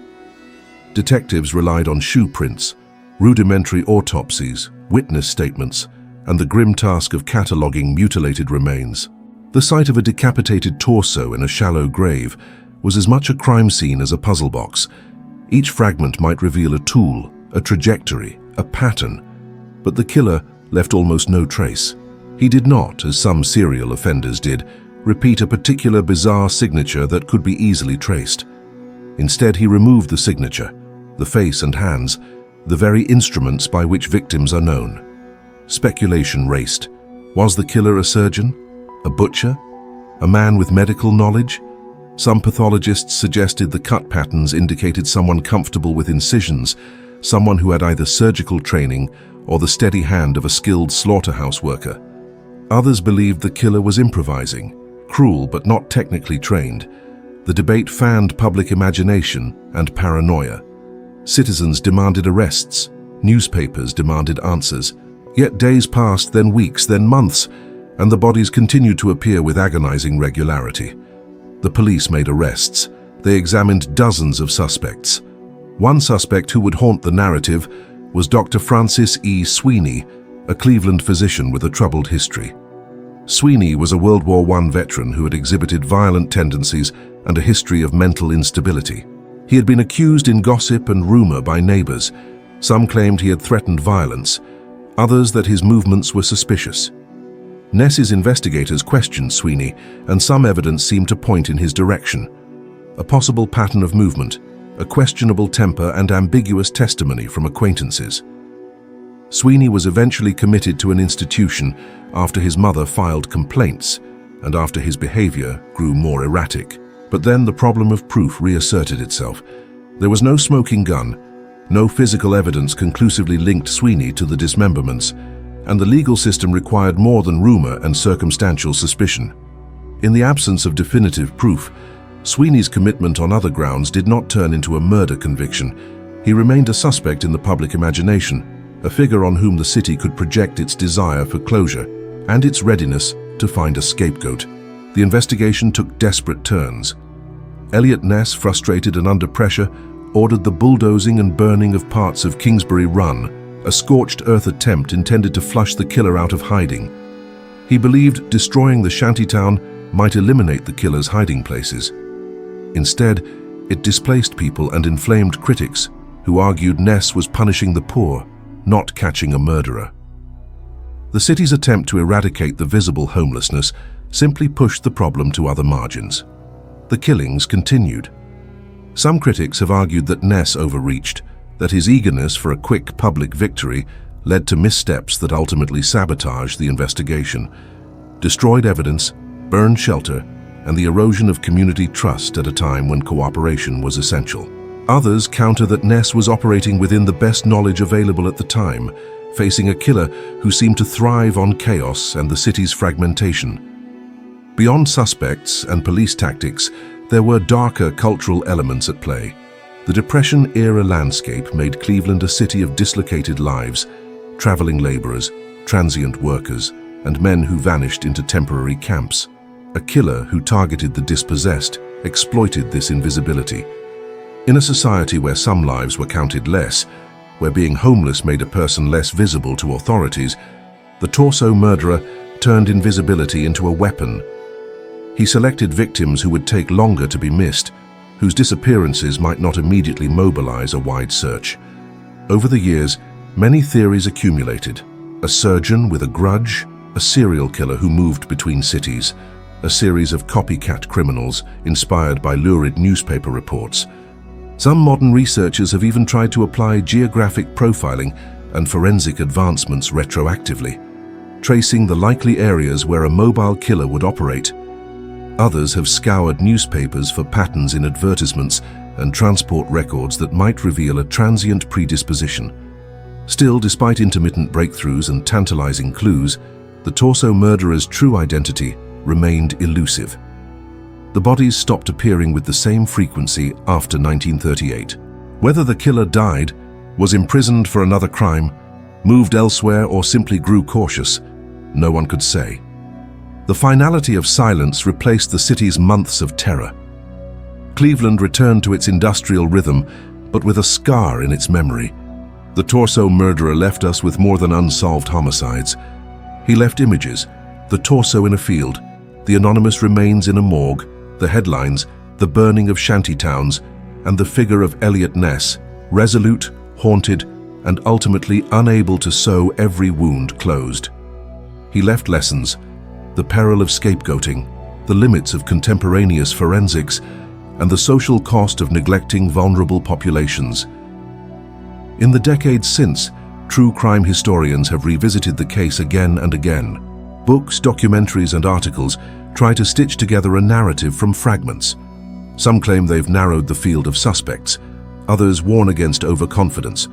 Detectives relied on shoe prints, rudimentary autopsies, witness statements, and the grim task of cataloging mutilated remains. The sight of a decapitated torso in a shallow grave was as much a crime scene as a puzzle box. Each fragment might reveal a tool, a trajectory, a pattern, but the killer left almost no trace. He did not, as some serial offenders did, repeat a particular bizarre signature that could be easily traced. Instead, he removed the signature, the face and hands, the very instruments by which victims are known. Speculation raced. Was the killer a surgeon? A butcher? A man with medical knowledge? Some pathologists suggested the cut patterns indicated someone comfortable with incisions, someone who had either surgical training or the steady hand of a skilled slaughterhouse worker. Others believed the killer was improvising, cruel but not technically trained. The debate fanned public imagination and paranoia. Citizens demanded arrests. Newspapers demanded answers. Yet days passed, then weeks, then months, and the bodies continued to appear with agonizing regularity. The police made arrests. They examined dozens of suspects. One suspect who would haunt the narrative was Dr. Francis E. Sweeney, a Cleveland physician with a troubled history. Sweeney was a World War I veteran who had exhibited violent tendencies and a history of mental instability. He had been accused in gossip and rumor by neighbors. Some claimed he had threatened violence, others that his movements were suspicious. Ness's investigators questioned Sweeney, and some evidence seemed to point in his direction. A possible pattern of movement, a questionable temper, and ambiguous testimony from acquaintances. Sweeney was eventually committed to an institution after his mother filed complaints and after his behavior grew more erratic. But then the problem of proof reasserted itself. There was no smoking gun, no physical evidence conclusively linked Sweeney to the dismemberments, and the legal system required more than rumor and circumstantial suspicion. In the absence of definitive proof, Sweeney's commitment on other grounds did not turn into a murder conviction. He remained a suspect in the public imagination, a figure on whom the city could project its desire for closure and its readiness to find a scapegoat. The investigation took desperate turns. Elliot Ness, frustrated and under pressure, ordered the bulldozing and burning of parts of Kingsbury Run, a scorched earth attempt intended to flush the killer out of hiding. He believed destroying the shantytown might eliminate the killer's hiding places. Instead, it displaced people and inflamed critics who argued Ness was punishing the poor, not catching a murderer. The city's attempt to eradicate the visible homelessness simply pushed the problem to other margins. The killings continued. Some critics have argued that Ness overreached, that his eagerness for a quick public victory led to missteps that ultimately sabotaged the investigation, destroyed evidence, burned shelter, and the erosion of community trust at a time when cooperation was essential. Others counter that Ness was operating within the best knowledge available at the time, facing a killer who seemed to thrive on chaos and the city's fragmentation. Beyond suspects and police tactics, there were darker cultural elements at play. The Depression-era landscape made Cleveland a city of dislocated lives, traveling laborers, transient workers, and men who vanished into temporary camps. A killer who targeted the dispossessed exploited this invisibility. In a society where some lives were counted less, where being homeless made a person less visible to authorities, the torso murderer turned invisibility into a weapon. He selected victims who would take longer to be missed, whose disappearances might not immediately mobilize a wide search. Over the years, many theories accumulated. A surgeon with a grudge, a serial killer who moved between cities, a series of copycat criminals inspired by lurid newspaper reports. Some modern researchers have even tried to apply geographic profiling and forensic advancements retroactively, tracing the likely areas where a mobile killer would operate. Others have scoured newspapers for patterns in advertisements and transport records that might reveal a transient predisposition. Still, despite intermittent breakthroughs and tantalizing clues, the torso murderer's true identity remained elusive. The bodies stopped appearing with the same frequency after 1938. Whether the killer died, was imprisoned for another crime, moved elsewhere, or simply grew cautious, no one could say. The finality of silence replaced the city's months of terror. Cleveland returned to its industrial rhythm, but with a scar in its memory. The torso murderer left us with more than unsolved homicides. He left images, the torso in a field, the anonymous remains in a morgue, the headlines, the burning of shantytowns, and the figure of Elliot Ness, resolute, haunted, and ultimately unable to sew every wound closed. He left lessons, the peril of scapegoating, the limits of contemporaneous forensics, and the social cost of neglecting vulnerable populations. In the decades since, true crime historians have revisited the case again and again. Books, documentaries, and articles try to stitch together a narrative from fragments. Some claim they've narrowed the field of suspects. Others warn against overconfidence,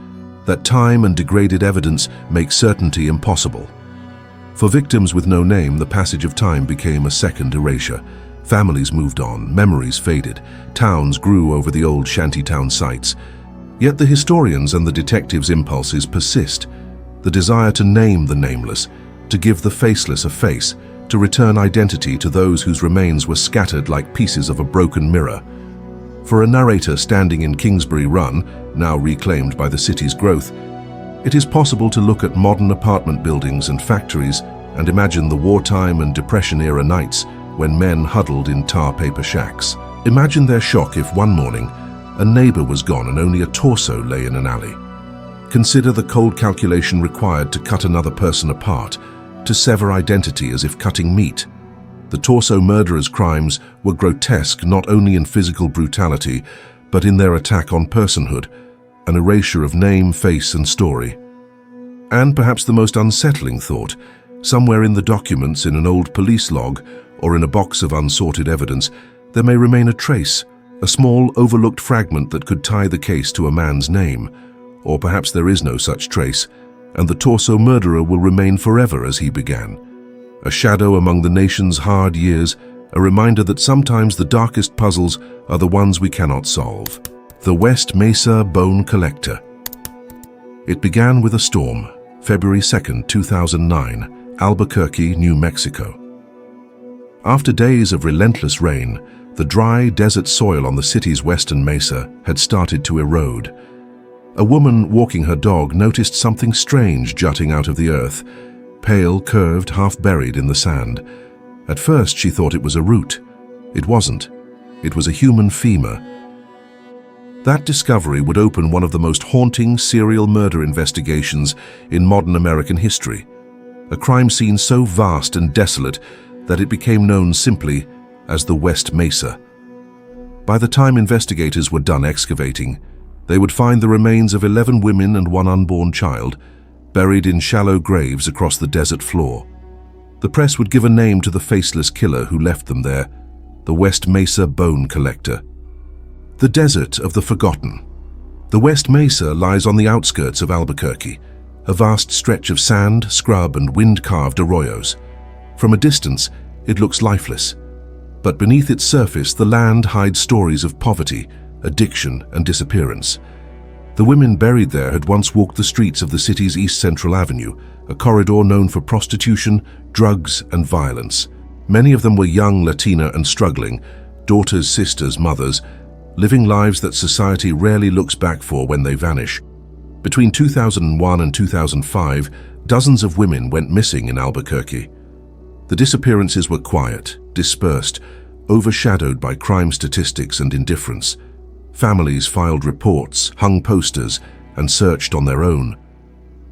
that time and degraded evidence make certainty impossible. For victims with no name, the passage of time became a second erasure. Families moved on, memories faded, towns grew over the old shantytown sites. Yet the historians' and the detectives' impulses persist. The desire to name the nameless, to give the faceless a face, to return identity to those whose remains were scattered like pieces of a broken mirror. For a narrator standing in Kingsbury Run, now reclaimed by the city's growth, it is possible to look at modern apartment buildings and factories and imagine the wartime and Depression-era nights when men huddled in tar paper shacks. Imagine their shock if one morning a neighbor was gone and only a torso lay in an alley. Consider the cold calculation required to cut another person apart, to sever identity as if cutting meat. The torso murderer's crimes were grotesque not only in physical brutality, but in their attack on personhood, an erasure of name, face, and story. And perhaps the most unsettling thought, somewhere in the documents, in an old police log, or in a box of unsorted evidence, there may remain a trace, a small, overlooked fragment that could tie the case to a man's name. Or perhaps there is no such trace, and the torso murderer will remain forever as he began. A shadow among the nation's hard years, a reminder that sometimes the darkest puzzles are the ones we cannot solve. The West Mesa Bone Collector. It began with a storm, February 2, 2009, Albuquerque, New Mexico. After days of relentless rain, the dry desert soil on the city's western mesa had started to erode. A woman walking her dog noticed something strange jutting out of the earth, pale, curved, half-buried in the sand. At first she thought it was a root. It wasn't. It was a human femur. That discovery would open one of the most haunting serial murder investigations in modern American history. A crime scene so vast and desolate that it became known simply as the West Mesa. By the time investigators were done excavating, they would find the remains of 11 women and one unborn child, buried in shallow graves across the desert floor. The press would give a name to the faceless killer who left them there, the West Mesa Bone Collector. The Desert of the Forgotten. The West Mesa lies on the outskirts of Albuquerque, a vast stretch of sand, scrub, and wind-carved arroyos. From a distance, it looks lifeless, but beneath its surface, the land hides stories of poverty, addiction, and disappearance. The women buried there had once walked the streets of the city's East Central Avenue, a corridor known for prostitution, drugs, and violence. Many of them were young, Latina, and struggling, daughters, sisters, mothers, living lives that society rarely looks back for when they vanish. Between 2001 and 2005, dozens of women went missing in Albuquerque. The disappearances were quiet, dispersed, overshadowed by crime statistics and indifference. Families filed reports, hung posters, and searched on their own.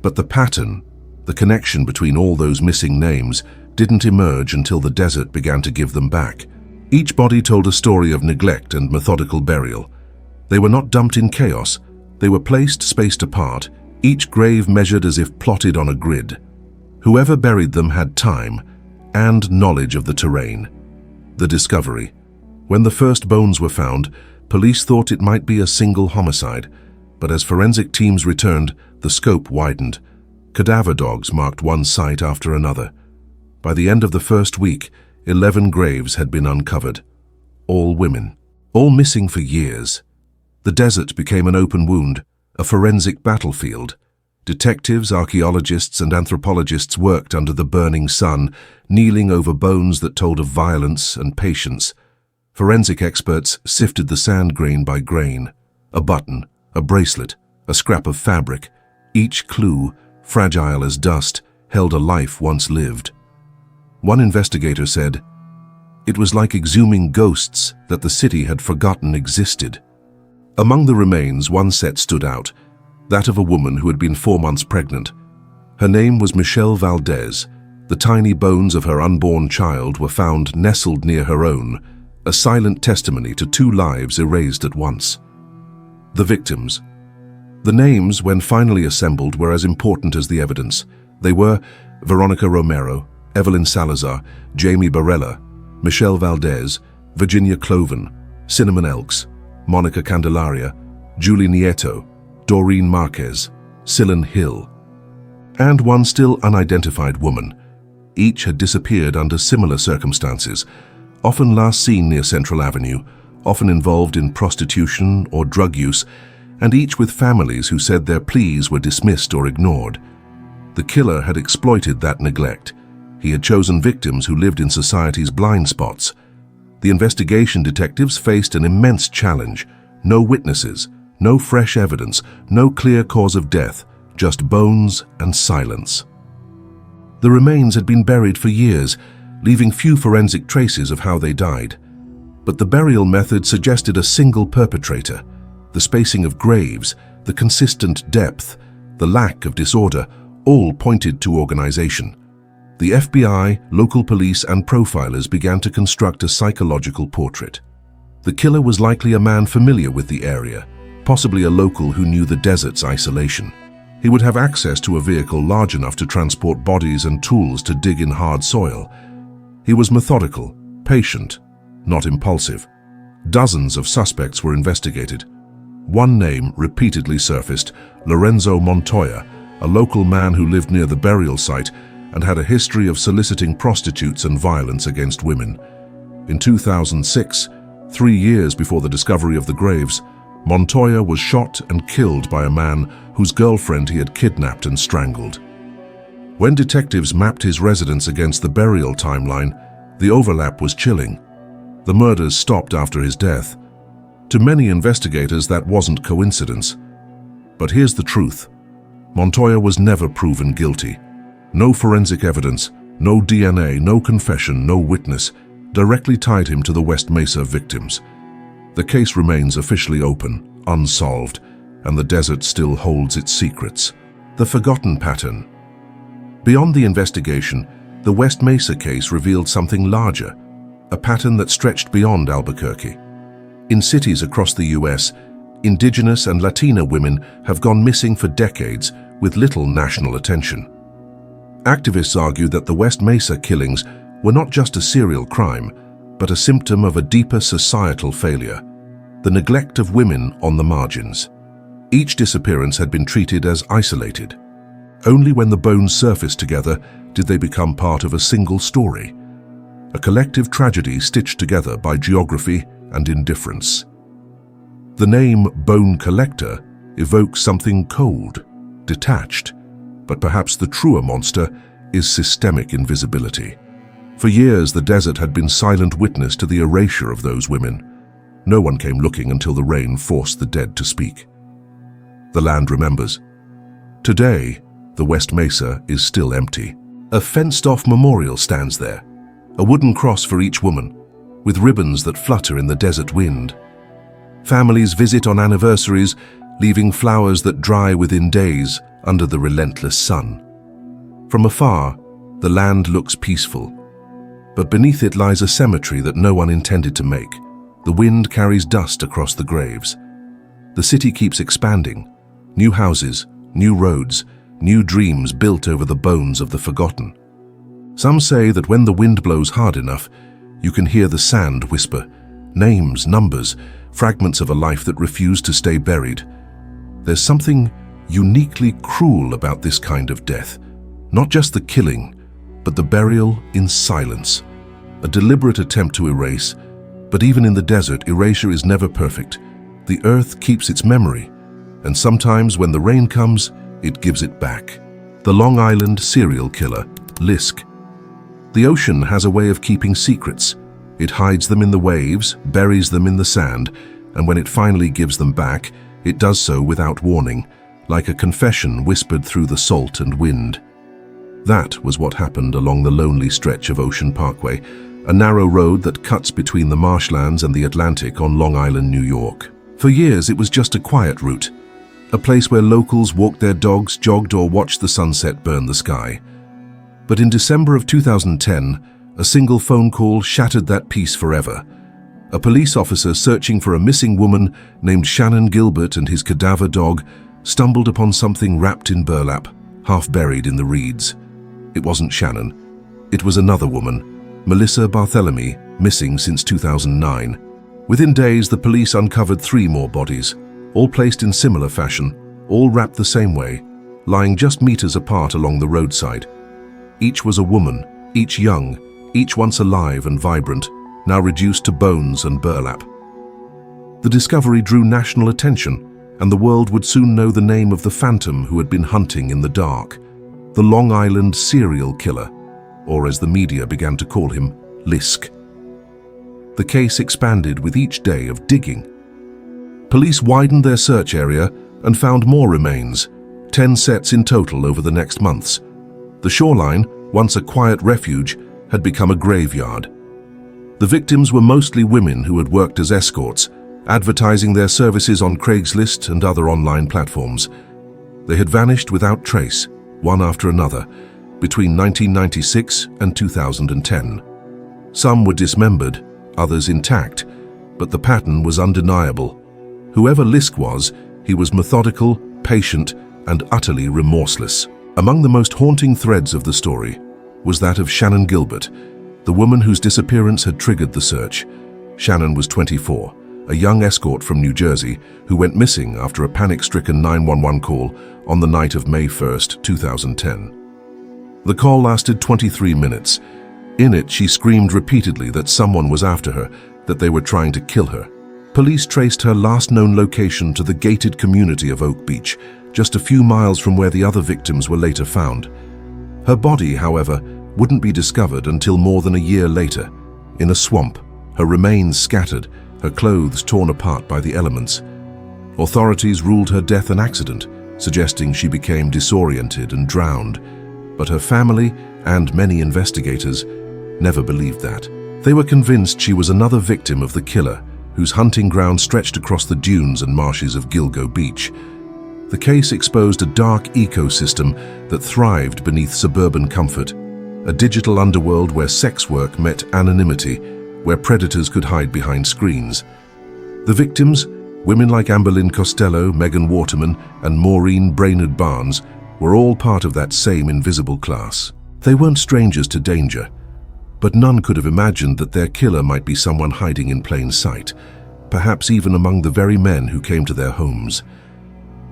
But the pattern, the connection between all those missing names, didn't emerge until the desert began to give them back. Each body told a story of neglect and methodical burial. They were not dumped in chaos. They were placed spaced apart, each grave measured as if plotted on a grid. Whoever buried them had time and knowledge of the terrain. The discovery. When the first bones were found, police thought it might be a single homicide, but as forensic teams returned, the scope widened. Cadaver dogs marked one site after another. By the end of the first week, 11 graves had been uncovered. All women. All missing for years. The desert became an open wound, a forensic battlefield. Detectives, archaeologists, and anthropologists worked under the burning sun, kneeling over bones that told of violence and patience. Forensic experts sifted the sand grain by grain. A button, a bracelet, a scrap of fabric. Each clue, fragile as dust, held a life once lived. One investigator said, "It was like exhuming ghosts that the city had forgotten existed." Among the remains, one set stood out, that of a woman who had been 4 months pregnant. Her name was Michelle Valdez. The tiny bones of her unborn child were found nestled near her own, a silent testimony to 2 lives erased at once. The victims. The names, when finally assembled, were as important as the evidence. They were Veronica Romero, Evelyn Salazar, Jamie Barella, Michelle Valdez, Virginia Cloven, Cinnamon Elks, Monica Candelaria, Julie Nieto, Doreen Marquez, Cylon Hill, and one still unidentified woman. Each had disappeared under similar circumstances, often last seen near Central Avenue, often involved in prostitution or drug use, and each with families who said their pleas were dismissed or ignored. The killer had exploited that neglect. He had chosen victims who lived in society's blind spots. The investigation detectives faced an immense challenge. No witnesses, no fresh evidence, no clear cause of death, just bones and silence. The remains had been buried for years, leaving few forensic traces of how they died. But the burial method suggested a single perpetrator. The spacing of graves, the consistent depth, the lack of disorder, all pointed to organization. The FBI, local police, and profilers began to construct a psychological portrait. The killer was likely a man familiar with the area, possibly a local who knew the desert's isolation. He would have access to a vehicle large enough to transport bodies and tools to dig in hard soil. He was methodical, patient, not impulsive. Dozens of suspects were investigated. One name repeatedly surfaced: Lorenzo Montoya, a local man who lived near the burial site and had a history of soliciting prostitutes and violence against women. In 2006, 3 years before the discovery of the graves, Montoya was shot and killed by a man whose girlfriend he had kidnapped and strangled. When detectives mapped his residence against the burial timeline, the overlap was chilling. The murders stopped after his death. To many investigators, that wasn't coincidence. But here's the truth. Montoya was never proven guilty. No forensic evidence, no DNA, no confession, no witness directly tied him to the West Mesa victims. The case remains officially open, unsolved, and the desert still holds its secrets. The forgotten pattern. Beyond the investigation, the West Mesa case revealed something larger, a pattern that stretched beyond Albuquerque. In cities across the U.S., Indigenous and Latina women have gone missing for decades with little national attention. Activists argue that the West Mesa killings were not just a serial crime, but a symptom of a deeper societal failure, the neglect of women on the margins. Each disappearance had been treated as isolated. Only when the bones surfaced together did they become part of a single story, a collective tragedy stitched together by geography and indifference. The name Bone Collector evokes something cold, detached, but perhaps the truer monster is systemic invisibility. For years, the desert had been silent witness to the erasure of those women. No one came looking until the rain forced the dead to speak. The land remembers. Today, the West Mesa is still empty. A fenced-off memorial stands there, a wooden cross for each woman, with ribbons that flutter in the desert wind. Families visit on anniversaries, leaving flowers that dry within days under the relentless sun. From afar, the land looks peaceful, but beneath it lies a cemetery that no one intended to make. The wind carries dust across the graves. The city keeps expanding. New houses, new roads, new dreams built over the bones of the forgotten. Some say that when the wind blows hard enough, you can hear the sand whisper, names, numbers, fragments of a life that refused to stay buried. There's something uniquely cruel about this kind of death. Not just the killing, but the burial in silence. A deliberate attempt to erase, but even in the desert, erasure is never perfect. The earth keeps its memory, and sometimes when the rain comes, it gives it back. The Long Island serial killer, Villisca. The ocean has a way of keeping secrets. It hides them in the waves, buries them in the sand, and when it finally gives them back, it does so without warning, like a confession whispered through the salt and wind. That was what happened along the lonely stretch of Ocean Parkway, a narrow road that cuts between the marshlands and the Atlantic on Long Island, New York. For years, it was just a quiet route, a place where locals walked their dogs, jogged, or watched the sunset burn the sky. But in December of 2010, a single phone call shattered that peace forever. A police officer searching for a missing woman named Shannon Gilbert and his cadaver dog stumbled upon something wrapped in burlap, half buried in the reeds. It wasn't Shannon. It was another woman, Melissa Barthélemy, missing since 2009. Within days, the police uncovered 3 more bodies, all placed in similar fashion, all wrapped the same way, lying just meters apart along the roadside. Each was a woman, each young, each once alive and vibrant, now reduced to bones and burlap. The discovery drew national attention, and the world would soon know the name of the phantom who had been hunting in the dark, the Long Island serial killer, or as the media began to call him, Villisca. The case expanded with each day of digging. Police widened their search area and found more remains, 10 sets in total over the next months. The shoreline, once a quiet refuge, had become a graveyard. The victims were mostly women who had worked as escorts, advertising their services on Craigslist and other online platforms. They had vanished without trace, one after another, between 1996 and 2010. Some were dismembered, others intact, but the pattern was undeniable. Whoever Villisca was, he was methodical, patient, and utterly remorseless. Among the most haunting threads of the story was that of Shannon Gilbert, the woman whose disappearance had triggered the search. Shannon was 24, a young escort from New Jersey who went missing after a panic-stricken 911 call on the night of May 1st, 2010. The call lasted 23 minutes. In it, she screamed repeatedly that someone was after her, that they were trying to kill her. Police traced her last known location to the gated community of Oak Beach, just a few miles from where the other victims were later found. Her body, however, wouldn't be discovered until more than a year later, in a swamp, her remains scattered, her clothes torn apart by the elements. Authorities ruled her death an accident, suggesting she became disoriented and drowned. But her family and many investigators never believed that. They were convinced she was another victim of the killer, whose hunting ground stretched across the dunes and marshes of Gilgo Beach. The case exposed a dark ecosystem that thrived beneath suburban comfort, a digital underworld where sex work met anonymity, where predators could hide behind screens. The victims, women like Amberlynn Costello, Megan Waterman, and Maureen Brainerd Barnes, were all part of that same invisible class. They weren't strangers to danger, but none could have imagined that their killer might be someone hiding in plain sight, perhaps even among the very men who came to their homes.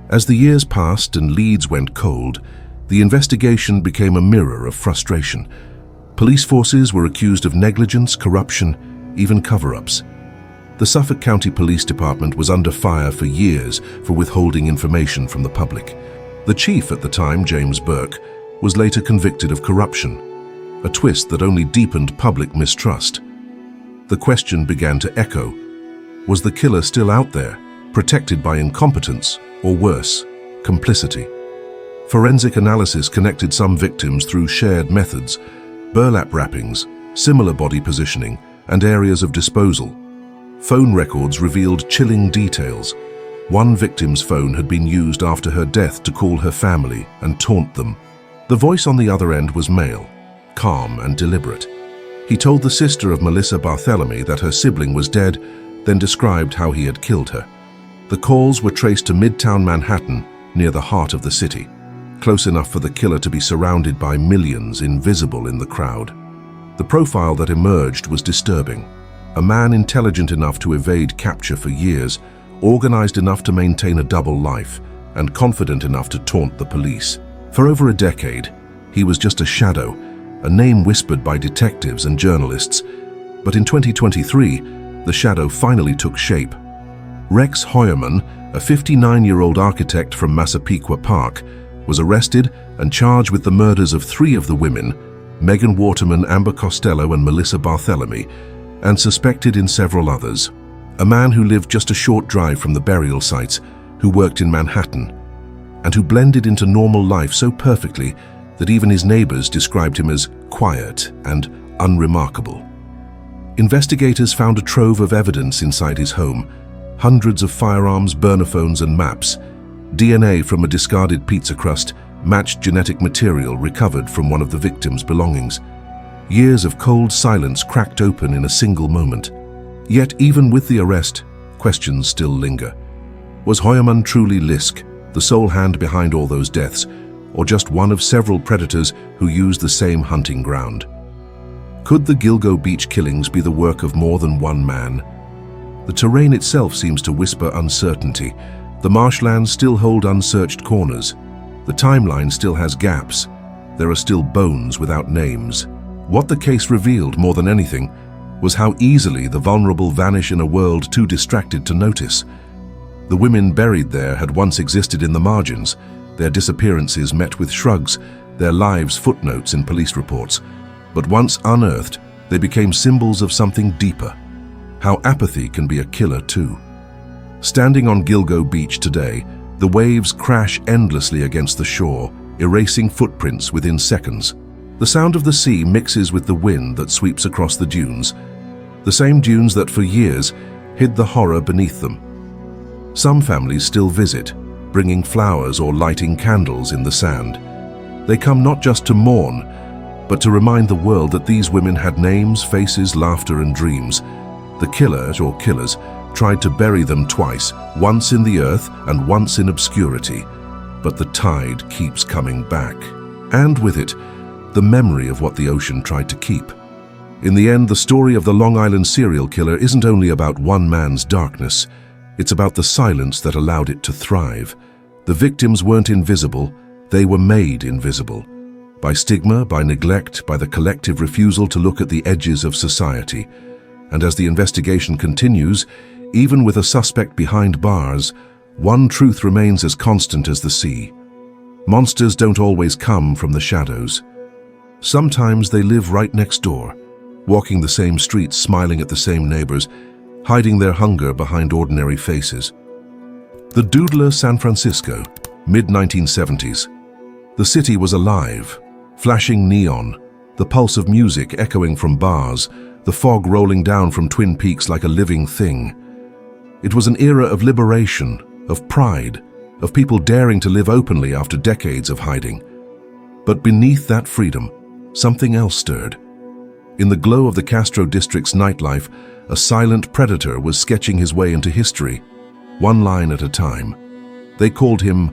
As the years passed and leads went cold, the investigation became a mirror of frustration. Police forces were accused of negligence, corruption, even cover-ups. The Suffolk County Police Department was under fire for years for withholding information from the public. The chief at the time, James Burke, was later convicted of corruption, a twist that only deepened public mistrust. The question began to echo: was the killer still out there, protected by incompetence, or worse, complicity? Forensic analysis connected some victims through shared methods: burlap wrappings, similar body positioning, and areas of disposal. Phone records revealed chilling details. One victim's phone had been used after her death to call her family and taunt them. The voice on the other end was male, calm and deliberate. He told the sister of Melissa Barthélemy that her sibling was dead, then described how he had killed her. The calls were traced to Midtown Manhattan, near the heart of the city, close enough for the killer to be surrounded by millions invisible in the crowd. The profile that emerged was disturbing. A man intelligent enough to evade capture for years, organized enough to maintain a double life, and confident enough to taunt the police. For over a decade, he was just a shadow, a name whispered by detectives and journalists. But in 2023, the shadow finally took shape. Rex Heuermann, a 59-year-old architect from Massapequa Park, was arrested and charged with the murders of 3 of the women, Megan Waterman, Amber Costello, and Melissa Barthélemy, and suspected in several others. A man who lived just a short drive from the burial sites, who worked in Manhattan, and who blended into normal life so perfectly that even his neighbors described him as quiet and unremarkable. Investigators found a trove of evidence inside his home: hundreds of firearms, burner phones, and maps. DNA from a discarded pizza crust matched genetic material recovered from one of the victim's belongings. Years of cold silence cracked open in a single moment. Yet even with the arrest, questions still linger. Was Heuermann truly Lisk, the sole hand behind all those deaths, or just one of several predators who used the same hunting ground? Could the Gilgo Beach killings be the work of more than one man? The terrain itself seems to whisper uncertainty. The marshlands still hold unsearched corners. The timeline still has gaps. There are still bones without names. What the case revealed more than anything was how easily the vulnerable vanish in a world too distracted to notice. The women buried there had once existed in the margins, their disappearances met with shrugs, their lives footnotes in police reports. But once unearthed, they became symbols of something deeper. How apathy can be a killer too. Standing on Gilgo Beach today, the waves crash endlessly against the shore, erasing footprints within seconds. The sound of the sea mixes with the wind that sweeps across the dunes, the same dunes that for years hid the horror beneath them. Some families still visit, bringing flowers or lighting candles in the sand. They come not just to mourn, but to remind the world that these women had names, faces, laughter, and dreams. The killers or killers tried to bury them twice, once in the earth and once in obscurity. But the tide keeps coming back. And with it, the memory of what the ocean tried to keep. In the end, the story of the Long Island serial killer isn't only about one man's darkness. It's about the silence that allowed it to thrive. The victims weren't invisible, they were made invisible. By stigma, by neglect, by the collective refusal to look at the edges of society. And as the investigation continues, even with a suspect behind bars, one truth remains as constant as the sea. Monsters don't always come from the shadows. Sometimes they live right next door, walking the same streets, smiling at the same neighbors, hiding their hunger behind ordinary faces. The Doodler, San Francisco, mid-1970s. The city was alive, flashing neon, the pulse of music echoing from bars, the fog rolling down from Twin Peaks like a living thing. It was an era of liberation, of pride, of people daring to live openly after decades of hiding. But beneath that freedom, something else stirred. In the glow of the Castro district's nightlife, a silent predator was sketching his way into history, one line at a time. They called him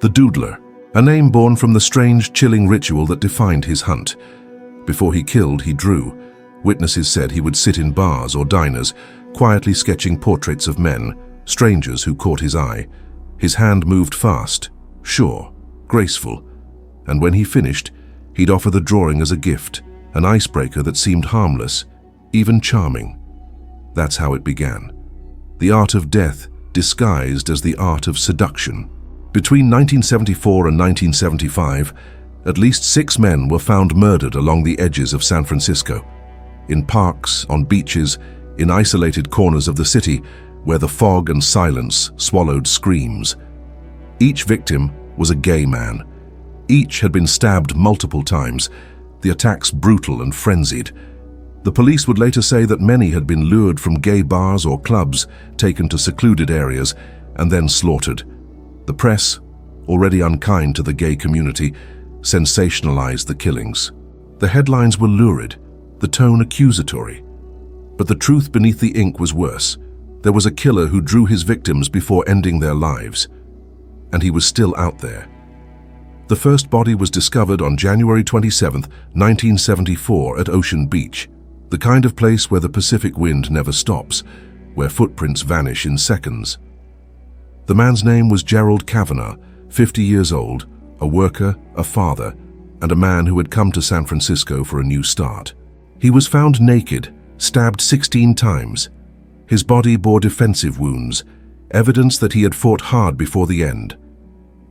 the Doodler, a name born from the strange, chilling ritual that defined his hunt. Before he killed, he drew. Witnesses said he would sit in bars or diners, quietly sketching portraits of men, strangers who caught his eye. His hand moved fast, sure, graceful, and when he finished, he'd offer the drawing as a gift, an icebreaker that seemed harmless, even charming. That's how it began. The art of death disguised as the art of seduction. Between 1974 and 1975, at least 6 men were found murdered along the edges of San Francisco. In parks, on beaches, in isolated corners of the city, where the fog and silence swallowed screams. Each victim was a gay man. Each had been stabbed multiple times, the attacks brutal and frenzied. The police would later say that many had been lured from gay bars or clubs, taken to secluded areas, and then slaughtered. The press, already unkind to the gay community, sensationalized the killings. The headlines were lurid, the tone accusatory. But the truth beneath the ink was worse. There was a killer who drew his victims before ending their lives. And he was still out there. The first body was discovered on January 27, 1974 at Ocean Beach, the kind of place where the Pacific wind never stops, where footprints vanish in seconds. The man's name was Gerald Kavanagh, 50 years old, a worker, a father, and a man who had come to San Francisco for a new start. He was found naked, stabbed 16 times. His body bore defensive wounds, evidence that he had fought hard before the end.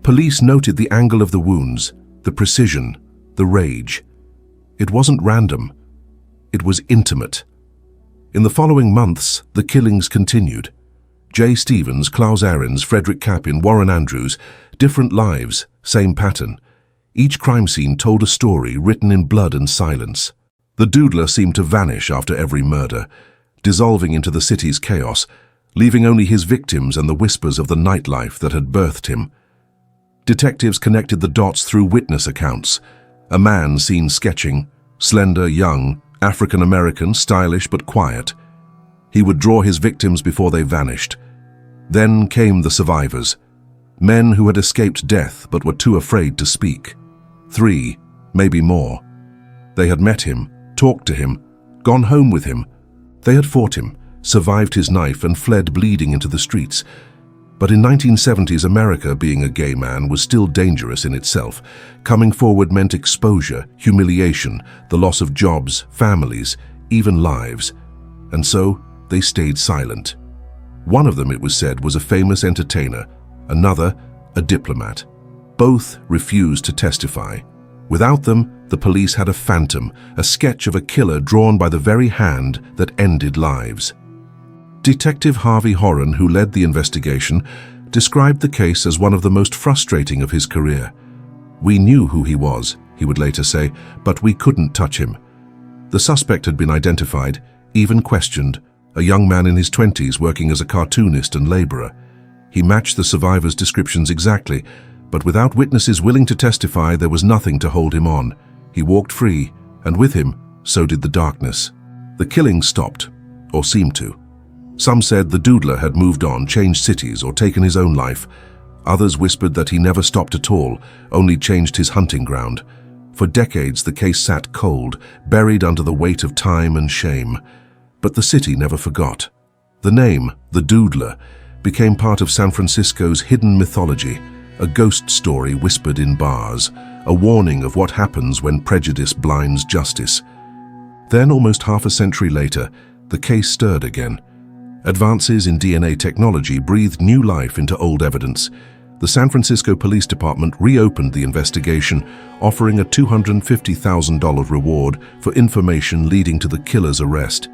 Police noted the angle of the wounds, the precision, the rage. It wasn't random. It was intimate. In the following months, the killings continued. Jay Stevens, Klaus Ahrens, Frederick Kapin, Warren Andrews, different lives, same pattern. Each crime scene told a story written in blood and silence. The Doodler seemed to vanish after every murder, dissolving into the city's chaos, leaving only his victims and the whispers of the nightlife that had birthed him. Detectives connected the dots through witness accounts. A man seen sketching, slender, young, African-American, stylish but quiet. He would draw his victims before they vanished. Then came the survivors, men who had escaped death but were too afraid to speak. 3, maybe more. They had met him, talked to him, gone home with him. They had fought him, survived his knife and fled bleeding into the streets. But in 1970s America, being a gay man was still dangerous in itself. Coming forward meant exposure, humiliation, the loss of jobs, families, even lives. And so they stayed silent. One of them, it was said, was a famous entertainer, another, a diplomat. Both refused to testify. Without them, the police had a phantom, a sketch of a killer drawn by the very hand that ended lives. Detective Harvey Horan, who led the investigation, described the case as one of the most frustrating of his career. "We knew who he was," he would later say, "but we couldn't touch him." The suspect had been identified, even questioned, a young man in his 20s working as a cartoonist and laborer. He matched the survivors' descriptions exactly, but without witnesses willing to testify, there was nothing to hold him on. He walked free, and with him, so did the darkness. The killing stopped, or seemed to. Some said the Doodler had moved on, changed cities, or taken his own life. Others whispered that he never stopped at all, only changed his hunting ground. For decades, the case sat cold, buried under the weight of time and shame. But the city never forgot. The name, the Doodler, became part of San Francisco's hidden mythology, a ghost story whispered in bars, a warning of what happens when prejudice blinds justice. Then, almost half a century later, the case stirred again. Advances in DNA technology breathed new life into old evidence. The San Francisco Police Department reopened the investigation, offering a $250,000 reward for information leading to the killer's arrest.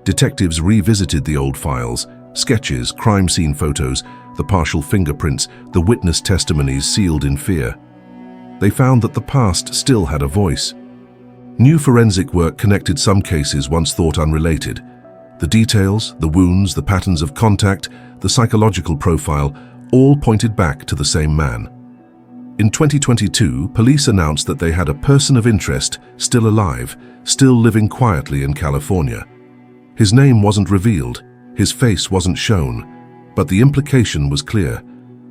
Detectives revisited the old files, sketches, crime scene photos, the partial fingerprints, the witness testimonies sealed in fear. They found that the past still had a voice. New forensic work connected some cases once thought unrelated. The details, the wounds, the patterns of contact, the psychological profile, all pointed back to the same man. In 2022, police announced that they had a person of interest still alive, still living quietly in California. His name wasn't revealed, his face wasn't shown, but the implication was clear.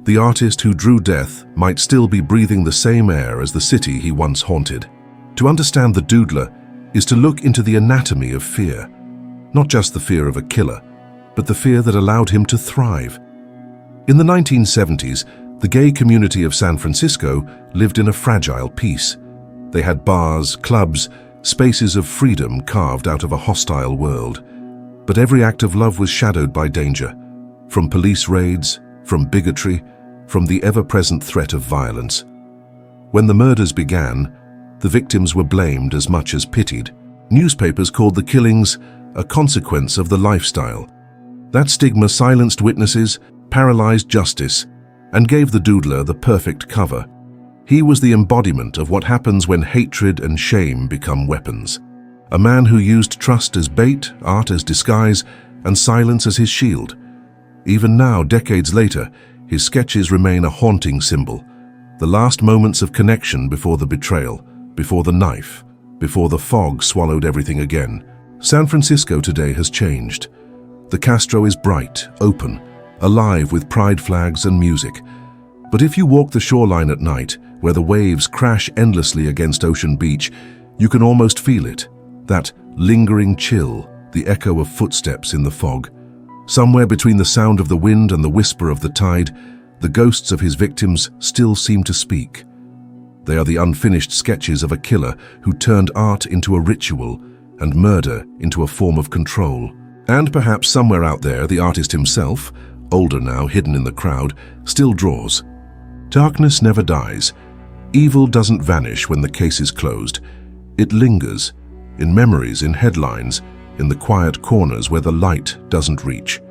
The artist who drew death might still be breathing the same air as the city he once haunted. To understand the Doodler is to look into the anatomy of fear. Not just the fear of a killer, but the fear that allowed him to thrive. In the 1970s, the gay community of San Francisco lived in a fragile peace. They had bars, clubs, spaces of freedom carved out of a hostile world. But every act of love was shadowed by danger, from police raids, from bigotry, from the ever-present threat of violence. When the murders began, the victims were blamed as much as pitied. Newspapers called the killings a consequence of the lifestyle. That stigma silenced witnesses, paralyzed justice, and gave the Doodler the perfect cover. He was the embodiment of what happens when hatred and shame become weapons. A man who used trust as bait, art as disguise, and silence as his shield. Even now, decades later, his sketches remain a haunting symbol. The last moments of connection before the betrayal, before the knife, before the fog swallowed everything again. San Francisco today has changed. The Castro is bright, open, alive with pride flags and music. But if you walk the shoreline at night, where the waves crash endlessly against Ocean Beach, you can almost feel it. That lingering chill, the echo of footsteps in the fog. Somewhere between the sound of the wind and the whisper of the tide, the ghosts of his victims still seem to speak. They are the unfinished sketches of a killer who turned art into a ritual and murder into a form of control. And perhaps somewhere out there, the artist himself, older now, hidden in the crowd, still draws. Darkness never dies. Evil doesn't vanish when the case is closed. It lingers, in memories, in headlines, in the quiet corners where the light doesn't reach.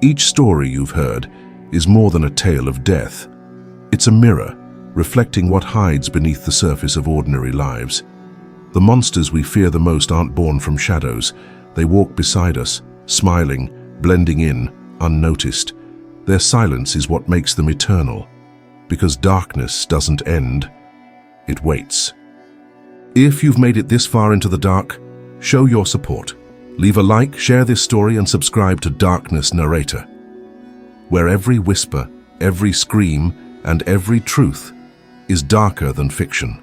Each story you've heard is more than a tale of death. It's a mirror, reflecting what hides beneath the surface of ordinary lives. The monsters we fear the most aren't born from shadows. They walk beside us, smiling, blending in, unnoticed. Their silence is what makes them eternal. Because darkness doesn't end, it waits. If you've made it this far into the dark, show your support. Leave a like, share this story, and subscribe to Darkness Narrator, where every whisper, every scream, and every truth is darker than fiction.